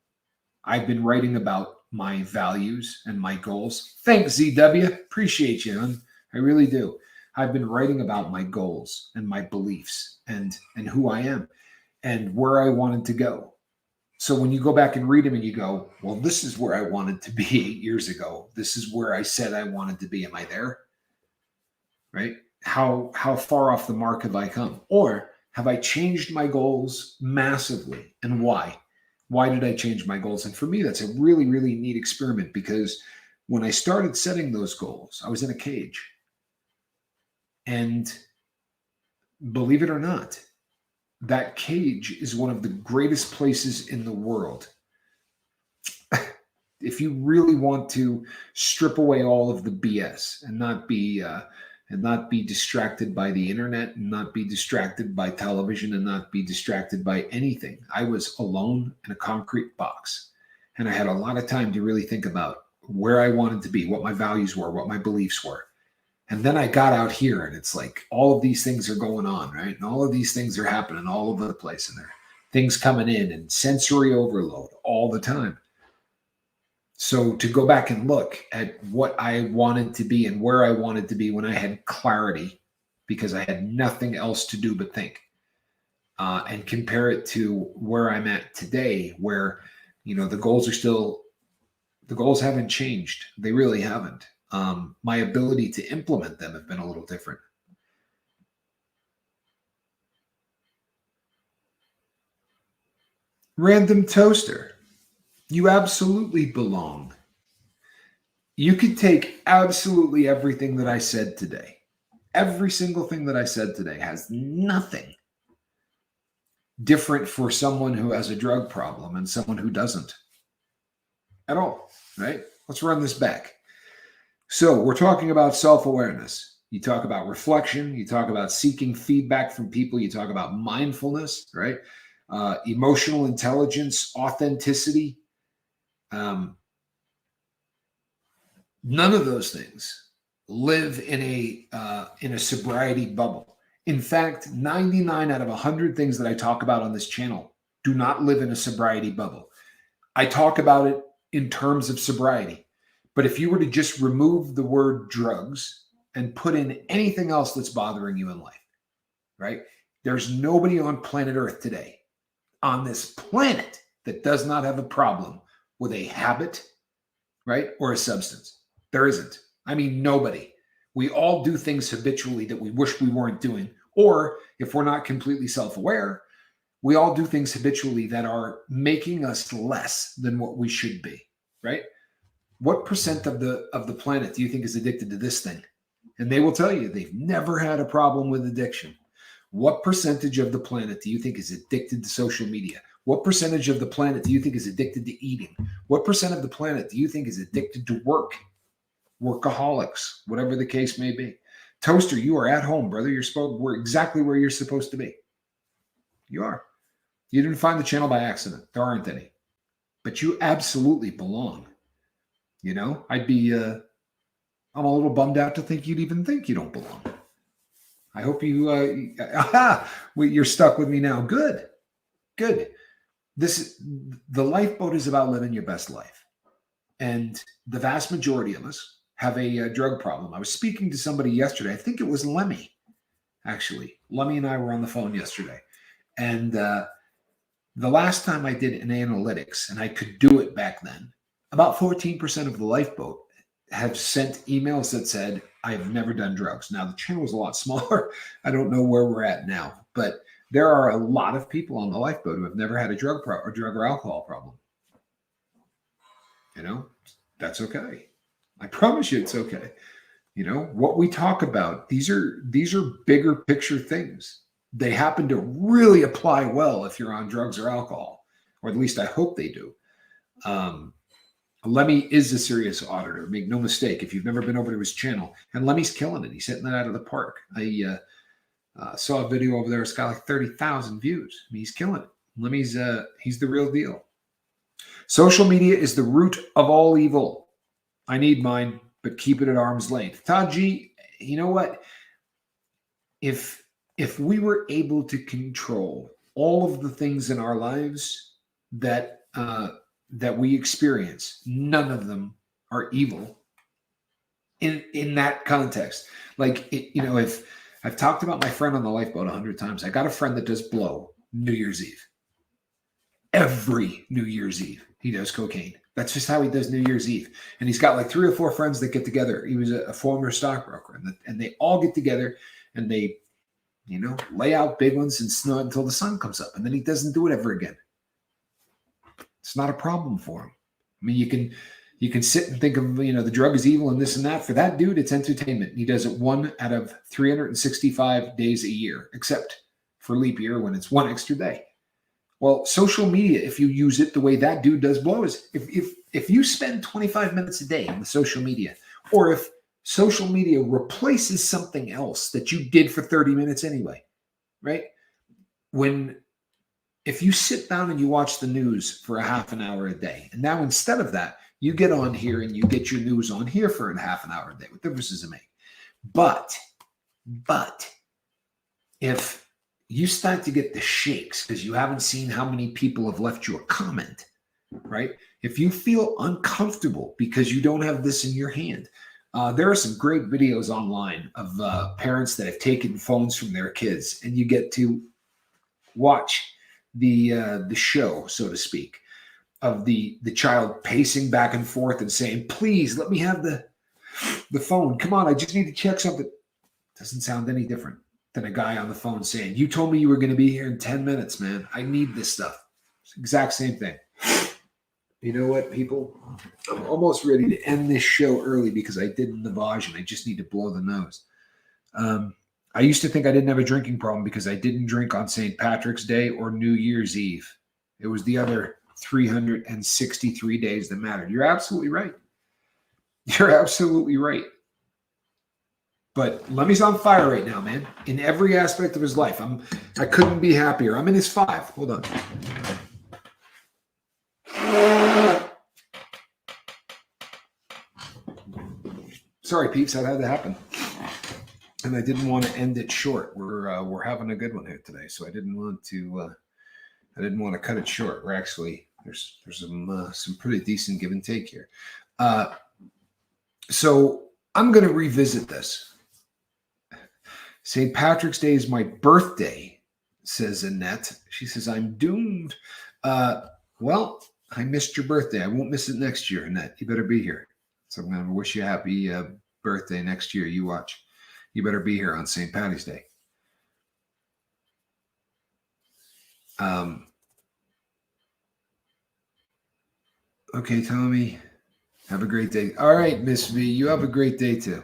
I've been writing about my values and my goals. Thanks, ZW. Appreciate you, man. I really do. I've been writing about my goals and my beliefs and who I am and where I wanted to go. So when you go back and read them and you go, well, this is where I wanted to be 8 years ago. This is where I said I wanted to be. Am I there? Right? How far off the mark have I come? Or have I changed my goals massively? And why? Why did I change my goals? And for me, that's a really, really neat experiment, because when I started setting those goals, I was in a cage. And believe it or not, that cage is one of the greatest places in the world. If you really want to strip away all of the BS and not be distracted by the internet, and not be distracted by television, and not be distracted by anything. I was alone in a concrete box, and I had a lot of time to really think about where I wanted to be, what my values were, what my beliefs were. And then I got out here, and it's like all of these things are going on, right? And all of these things are happening all over the place, and there are things coming in and sensory overload all the time. So to go back and look at what I wanted to be and where I wanted to be when I had clarity, because I had nothing else to do but think, and compare it to where I'm at today, where, the goals haven't changed. They really haven't. My ability to implement them have been a little different. Random Toaster, you absolutely belong. You could take absolutely everything that I said today. Every single thing that I said today has nothing different for someone who has a drug problem and someone who doesn't at all, right? Let's run this back. So we're talking about self-awareness. You talk about reflection. You talk about seeking feedback from people. You talk about mindfulness, right? Emotional intelligence, authenticity. None of those things live in a sobriety bubble. In fact, 99 out of 100 things that I talk about on this channel do not live in a sobriety bubble. I talk about it in terms of sobriety. But if you were to just remove the word drugs and put in anything else that's bothering you in life, right? There's nobody on planet Earth today, on this planet, that does not have a problem with a habit, right? Or a substance. There isn't. I mean, nobody. We all do things habitually that we wish we weren't doing. Or if we're not completely self-aware, we all do things habitually that are making us less than what we should be, right? What percent of the planet do you think is addicted to this thing? And they will tell you they've never had a problem with addiction. What percentage of the planet do you think is addicted to social media? What percentage of the planet do you think is addicted to eating? What percent of the planet do you think is addicted to work? Workaholics, whatever the case may be. Toaster, you are at home, brother. We're exactly where you're supposed to be. You are. You didn't find the channel by accident. There aren't any. But you absolutely belong. I'm a little bummed out to think you'd even think you don't belong. I hope you're stuck with me now. Good. The lifeboat is about living your best life. And the vast majority of us have a drug problem. I was speaking to somebody yesterday. I think it was Lemmy, actually. Lemmy and I were on the phone yesterday, and the last time I did an analytics, and I could do it back then, about 14% of the lifeboat have sent emails that said, I've never done drugs. Now, the channel is a lot smaller. I don't know where we're at now, but there are a lot of people on the lifeboat who have never had a drug or alcohol problem. You know, that's okay. I promise you it's okay. You know, what we talk about, these are bigger picture things. They happen to really apply well if you're on drugs or alcohol, or at least I hope they do. Lemmy is a serious auditor. Make no mistake. If you've never been over to his channel, and Lemmy's killing it. He's hitting that out of the park. I saw a video over there. It's got like 30,000 views. I mean, he's killing it. Lemmy's he's the real deal. Social media is the root of all evil. I need mine, but keep it at arm's length. Taji, you know what? If we were able to control all of the things in our lives that we experience, none of them are evil in that context. Like, if I've talked about my friend on the lifeboat 100 times, I got a friend that does blow New Year's Eve. Every New Year's Eve, he does cocaine. That's just how he does New Year's Eve. And he's got like 3 or 4 friends that get together. He was a former stockbroker, and they all get together and they, lay out big ones and snow until the sun comes up. And then he doesn't do it ever again. It's not a problem for him. I mean, you can sit and think of, the drug is evil and this and that. For that dude, it's entertainment. He does it 1 out of 365 days a year, except for leap year when it's 1 extra day. Well, social media, if you use it the way that dude does blow, is if you spend 25 minutes a day on the social media, or if social media replaces something else that you did for 30 minutes anyway, right? If you sit down and you watch the news for a half an hour a day, and now instead of that, you get on here and you get your news on here for a half an hour a day, what difference does it make? But if you start to get the shakes because you haven't seen how many people have left you a comment, right? If you feel uncomfortable because you don't have this in your hand, there are some great videos online of parents that have taken phones from their kids, and you get to watch the show, so to speak, of the child pacing back and forth and saying, please let me have the phone. Come on, I just need to check something. Doesn't sound any different than a guy on the phone saying, you told me you were going to be here in 10 minutes, man. I need this stuff. It's the exact same thing. You know what, people? I'm almost ready to end this show early because I did Navage and I just need to blow the nose. I used to think I didn't have a drinking problem because I didn't drink on St. Patrick's Day or New Year's Eve. It was the other 363 days that mattered. You're absolutely right. You're absolutely right. But Lemmy's on fire right now, man. In every aspect of his life. I couldn't be happier. I'm in his 5. Hold on. Sorry, peeps, that had to happen. And I didn't want to end it short. We're having a good one here today, so I didn't want to cut it short. We're actually there's some pretty decent give and take here. So I'm going to revisit this. St. Patrick's Day is my birthday, says Annette. She says, I'm doomed. Well, I missed your birthday. I won't miss it next year, Annette. You better be here. So I'm going to wish you a happy birthday next year. You watch. You better be here on St. Patty's Day. Okay, Tommy. Have a great day. All right, Miss V. You have a great day, too.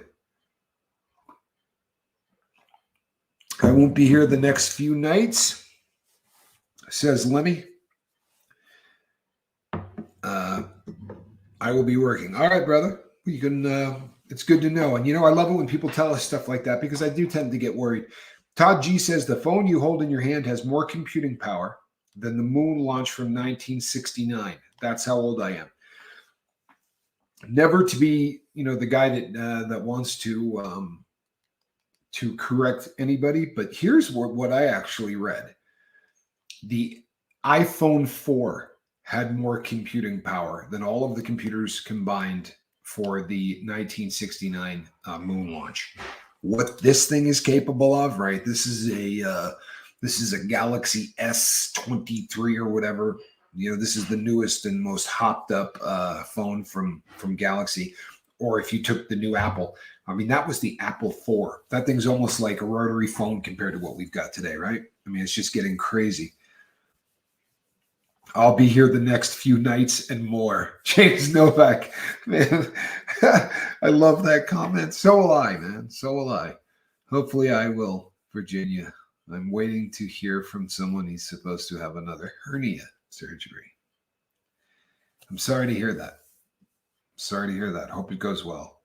I won't be here the next few nights, says Lemmy. I will be working. All right, brother. You can. It's good to know. And, I love it when people tell us stuff like that because I do tend to get worried. Todd G says the phone you hold in your hand has more computing power than the moon launch from 1969. That's how old I am. Never to be, the guy that wants to correct anybody. But here's what I actually read. The iPhone 4 had more computing power than all of the computers combined for the 1969 moon launch. what this thing is capable of, right? This is a Galaxy S23 or whatever. This is the newest and most hopped up phone from Galaxy. Or if you took the new Apple, I mean, that was the Apple 4. That thing's almost like a rotary phone compared to what we've got today, right? I mean, it's just getting crazy. I'll be here the next few nights and more. James Novak, man, I love that comment. So will I, man. So will I. Hopefully I will, Virginia. I'm waiting to hear from someone. He's supposed to have another hernia surgery. I'm sorry to hear that. Sorry to hear that. Hope it goes well.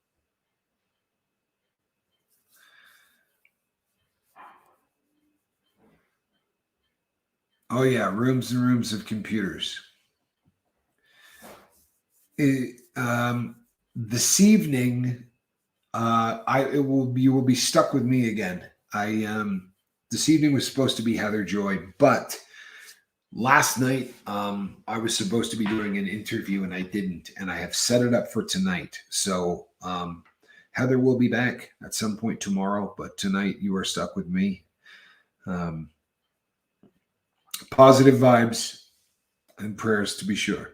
Oh, yeah. Rooms and rooms of computers. This evening, you will be stuck with me again. This evening was supposed to be Heather Joy, but last night I was supposed to be doing an interview and I didn't, and I have set it up for tonight. So Heather will be back at some point tomorrow, but tonight you are stuck with me. Positive vibes and prayers to be sure.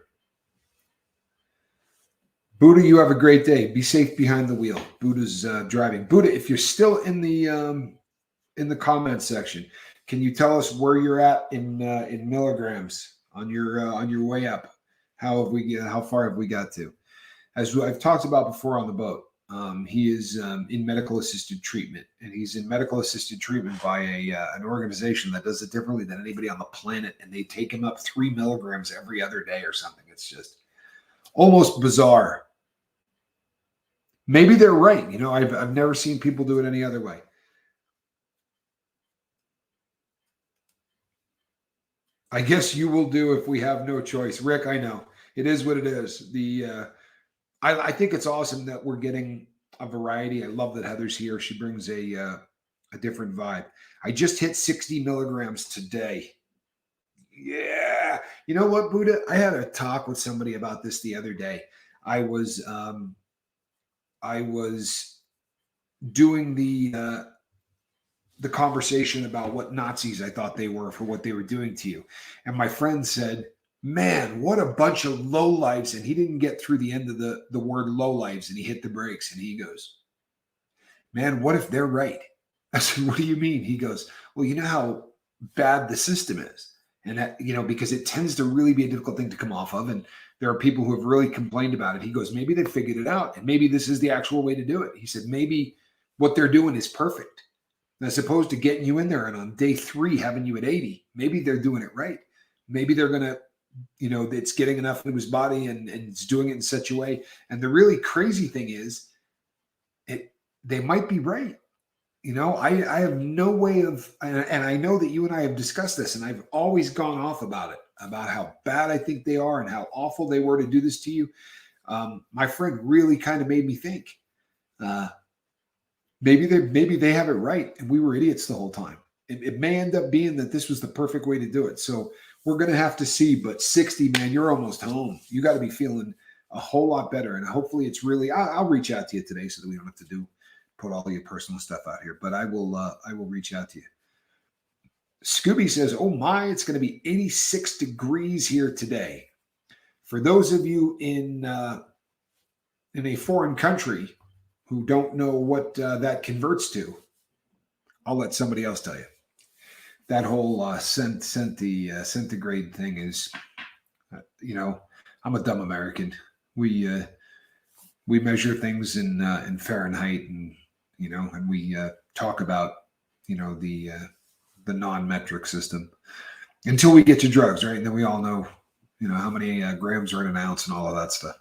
Buddha, you have a great day. Be safe behind the wheel. Buddha's driving. Buddha, if you're still in the comments section, can you tell us where you're at in milligrams on your way up? How far have we got to? As I've talked about before on the boat, he is in medical assisted treatment, and he's in medical assisted treatment by an organization that does it differently than anybody on the planet, and they take him up 3 milligrams every other day or something. It's just almost bizarre. Maybe they're right. I've never seen people do it any other way. I guess you will do if we have no choice. Rick, I know. It is what it is. I think it's awesome that we're getting a variety. I love that Heather's here. She brings a different vibe. I just hit 60 milligrams today. Yeah. You know what, Buddha? I had a talk with somebody about this the other day. I was doing the conversation about what Nazis I thought they were for what they were doing to you. And my friend said, man, what a bunch of lowlives. And he didn't get through the end of the word lowlives, and he hit the brakes and he goes, man, what if they're right? I said, what do you mean? He goes, well, you know how bad the system is. And that, because it tends to really be a difficult thing to come off of. And there are people who have really complained about it. He goes, maybe they figured it out, and maybe this is the actual way to do it. He said, maybe what they're doing is perfect. As opposed to getting you in there and on day 3 having you at 80, maybe they're doing it right. Maybe they're going to, it's getting enough into his body and it's doing it in such a way. And the really crazy thing is, they might be right. I have no way of, and I know that you and I have discussed this, and I've always gone off about it, about how bad I think they are and how awful they were to do this to you. My friend really kind of made me think, maybe they have it right, and we were idiots the whole time. It may end up being that this was the perfect way to do it. So we're going to have to see. But 60, man, you're almost home. You got to be feeling a whole lot better, and hopefully it's really. I'll reach out to you today so that we don't have to put all your personal stuff out here. But I will reach out to you. Scooby says, "Oh my, it's going to be 86 degrees here today." For those of you in a foreign country who don't know what that converts to, I'll let somebody else tell you. That whole centigrade thing is, I'm a dumb American. We measure things in Fahrenheit, and and we talk about the non-metric system until we get to drugs, right? And then we all know how many grams are in an ounce and all of that stuff.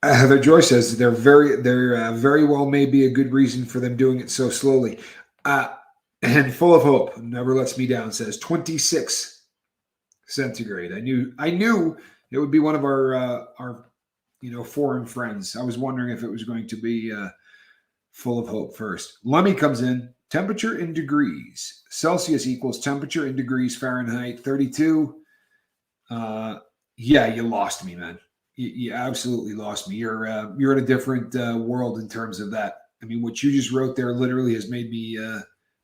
Heather Joy says they're very well may be a good reason for them doing it so slowly. And Full of Hope never lets me down says 26 centigrade. I knew it would be one of our foreign friends. I was wondering if it was going to be Full of Hope first. Lemmy comes in. Temperature in degrees Celsius equals temperature in degrees Fahrenheit 32. Yeah, you lost me, man. You absolutely lost me. You're in a different world in terms of that. I mean, what you just wrote there literally has made me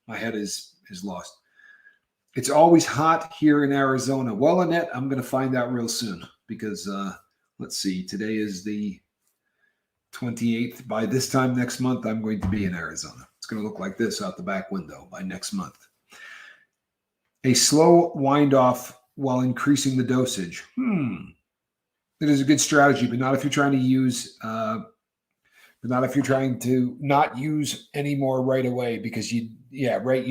my head is lost. It's always hot here in Arizona. Well, Annette, I'm going to find out real soon because let's see. Today is the 28th. By this time next month, I'm going to be in Arizona. It's going to look like this out the back window by next month. A slow wind off while increasing the dosage. It is a good strategy, but not if you're trying to use, but not if you're trying to not use any more right away because you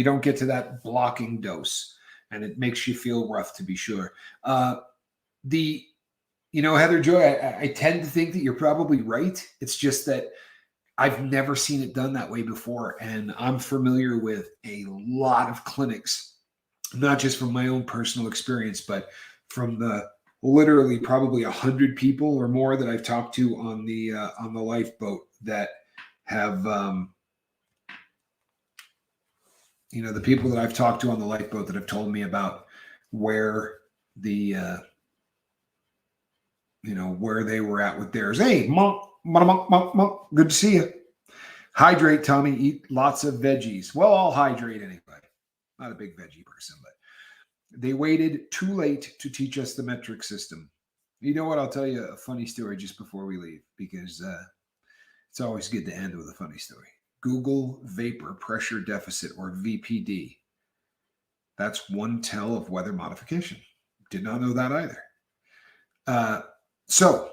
don't get to that blocking dose and it makes you feel rough to be sure. Heather Joy, I tend to think that you're probably right. It's just that I've never seen it done that way before. And I'm familiar with a lot of clinics, not just from my own personal experience, but from the literally probably 100 people or more that I've talked to on the lifeboat that have, the people that I've talked to on the lifeboat that have told me about where the, where they were at with theirs. Hey, monk, good to see you. Hydrate, Tommy. Eat lots of veggies. Well, I'll hydrate anyway. Not a big veggie person, but they waited too late to teach us the metric system. You know what? I'll tell you a funny story just before we leave because it's always good to end with a funny story. Google vapor pressure deficit or VPD. That's one tell of weather modification. Did not know that either. So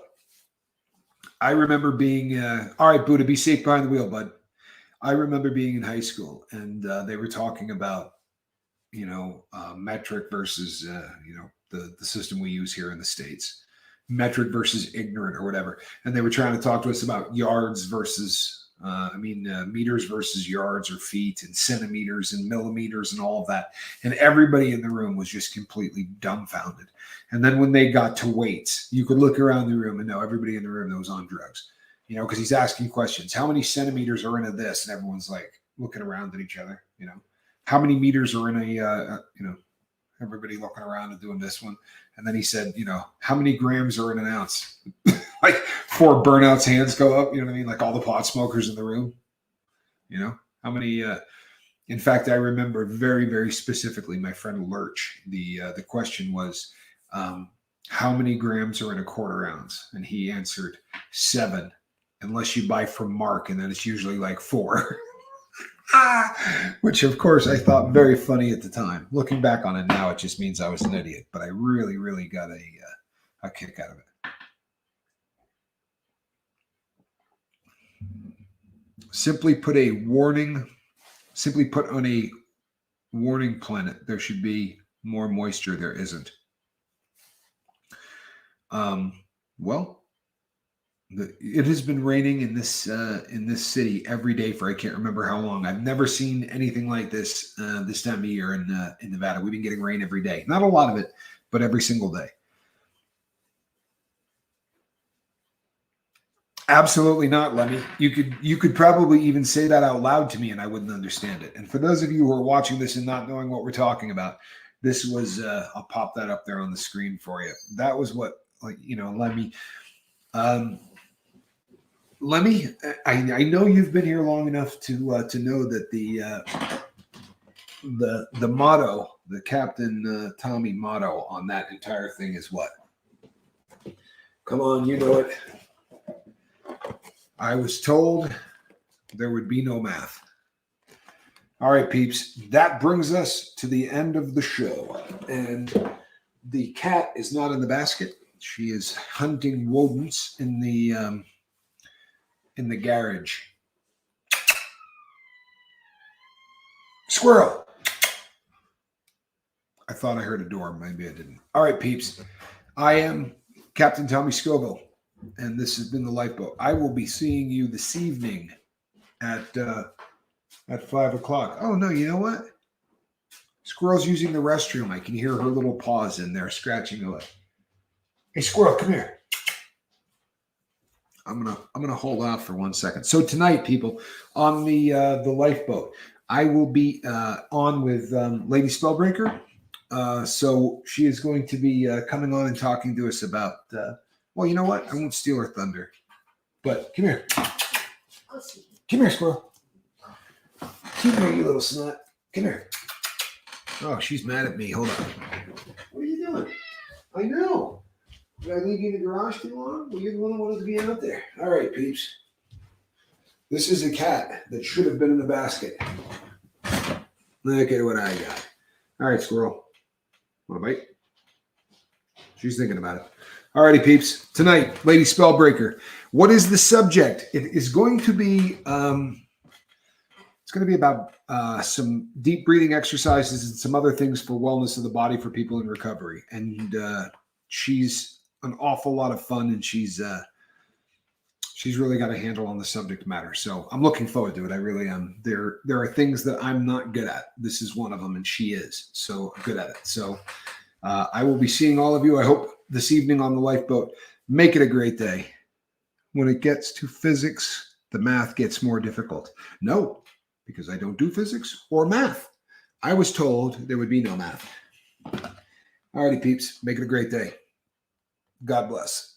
I remember being, all right, Buddha, be safe behind the wheel, bud. I remember being in high school and they were talking about, metric versus, the system we use here in the States, metric versus ignorant or whatever. And they were trying to talk to us about yards versus, meters versus yards or feet and centimeters and millimeters and all of that. And everybody in the room was just completely dumbfounded. And then when they got to weights, you could look around the room and know everybody in the room that was on drugs, because he's asking questions. How many centimeters are into this? And everyone's like looking around at each other, how many meters are in everybody looking around and doing this one. And then he said, how many grams are in an ounce? Like 4 burnouts hands go up, like all the pot smokers in the room, how many, in fact, I remember very, very specifically my friend Lurch, the question was, how many grams are in a quarter ounce? And he answered 7, unless you buy from Mark. And then it's usually like 4. Which of course I thought very funny at the time. Looking back on it now, it just means I was an idiot, but I really, really got a kick out of it. Simply put on a warning planet, there should be more moisture. There isn't. It has been raining in this city every day for I can't remember how long. I've never seen anything like this this time of year in Nevada. We've been getting rain every day. Not a lot of it, but every single day. Absolutely not, Lemmy. You could probably even say that out loud to me and I wouldn't understand it. And for those of you who are watching this and not knowing what we're talking about, this was I'll pop that up there on the screen for you. That was what, Lemmy. Lemmy, I know you've been here long enough to know that the motto, the Captain Tommy motto on that entire thing is what? Come on, you know it. I was told there would be no math. All right, peeps, that brings us to the end of the show. And the cat is not in the basket. She is hunting rodents in the garage. Squirrel. I thought I heard a door. Maybe I didn't. All right, peeps. I am Captain Tommy Scoville, and this has been the Lifeboat. I will be seeing you this evening at 5 o'clock. Oh, no, you know what? Squirrel's using the restroom. I can hear her little paws in there scratching away. Hey, Squirrel, come here. I'm gonna hold off for 1 second. So tonight, people, on the Lifeboat, I will be on with Lady Spellbreaker. So she is going to be coming on and talking to us about Well, you know what? I won't steal her thunder. But come here. Come here, squirrel. Come here, you little snot. Come here. Oh, she's mad at me. Hold on. What are you doing? I know. Did I leave you in the garage too long? Well, you're the one that wanted to be out there. All right, peeps. This is a cat that should have been in the basket. Look at what I got. All right, squirrel. Want a bite? She's thinking about it. All righty, peeps. Tonight, Lady Spellbreaker. What is the subject? It is going to be... it's going to be about some deep breathing exercises and some other things for wellness of the body for people in recovery. And she's an awful lot of fun, and she's really got a handle on the subject matter. So I'm looking forward to it. I really am. There are things that I'm not good at. This is one of them, and she is so good at it. So I will be seeing all of you, I hope, this evening on the lifeboat. Make it a great day. When it gets to physics, the math gets more difficult. No, because I don't do physics or math. I was told there would be no math. All righty, peeps. Make it a great day. God bless.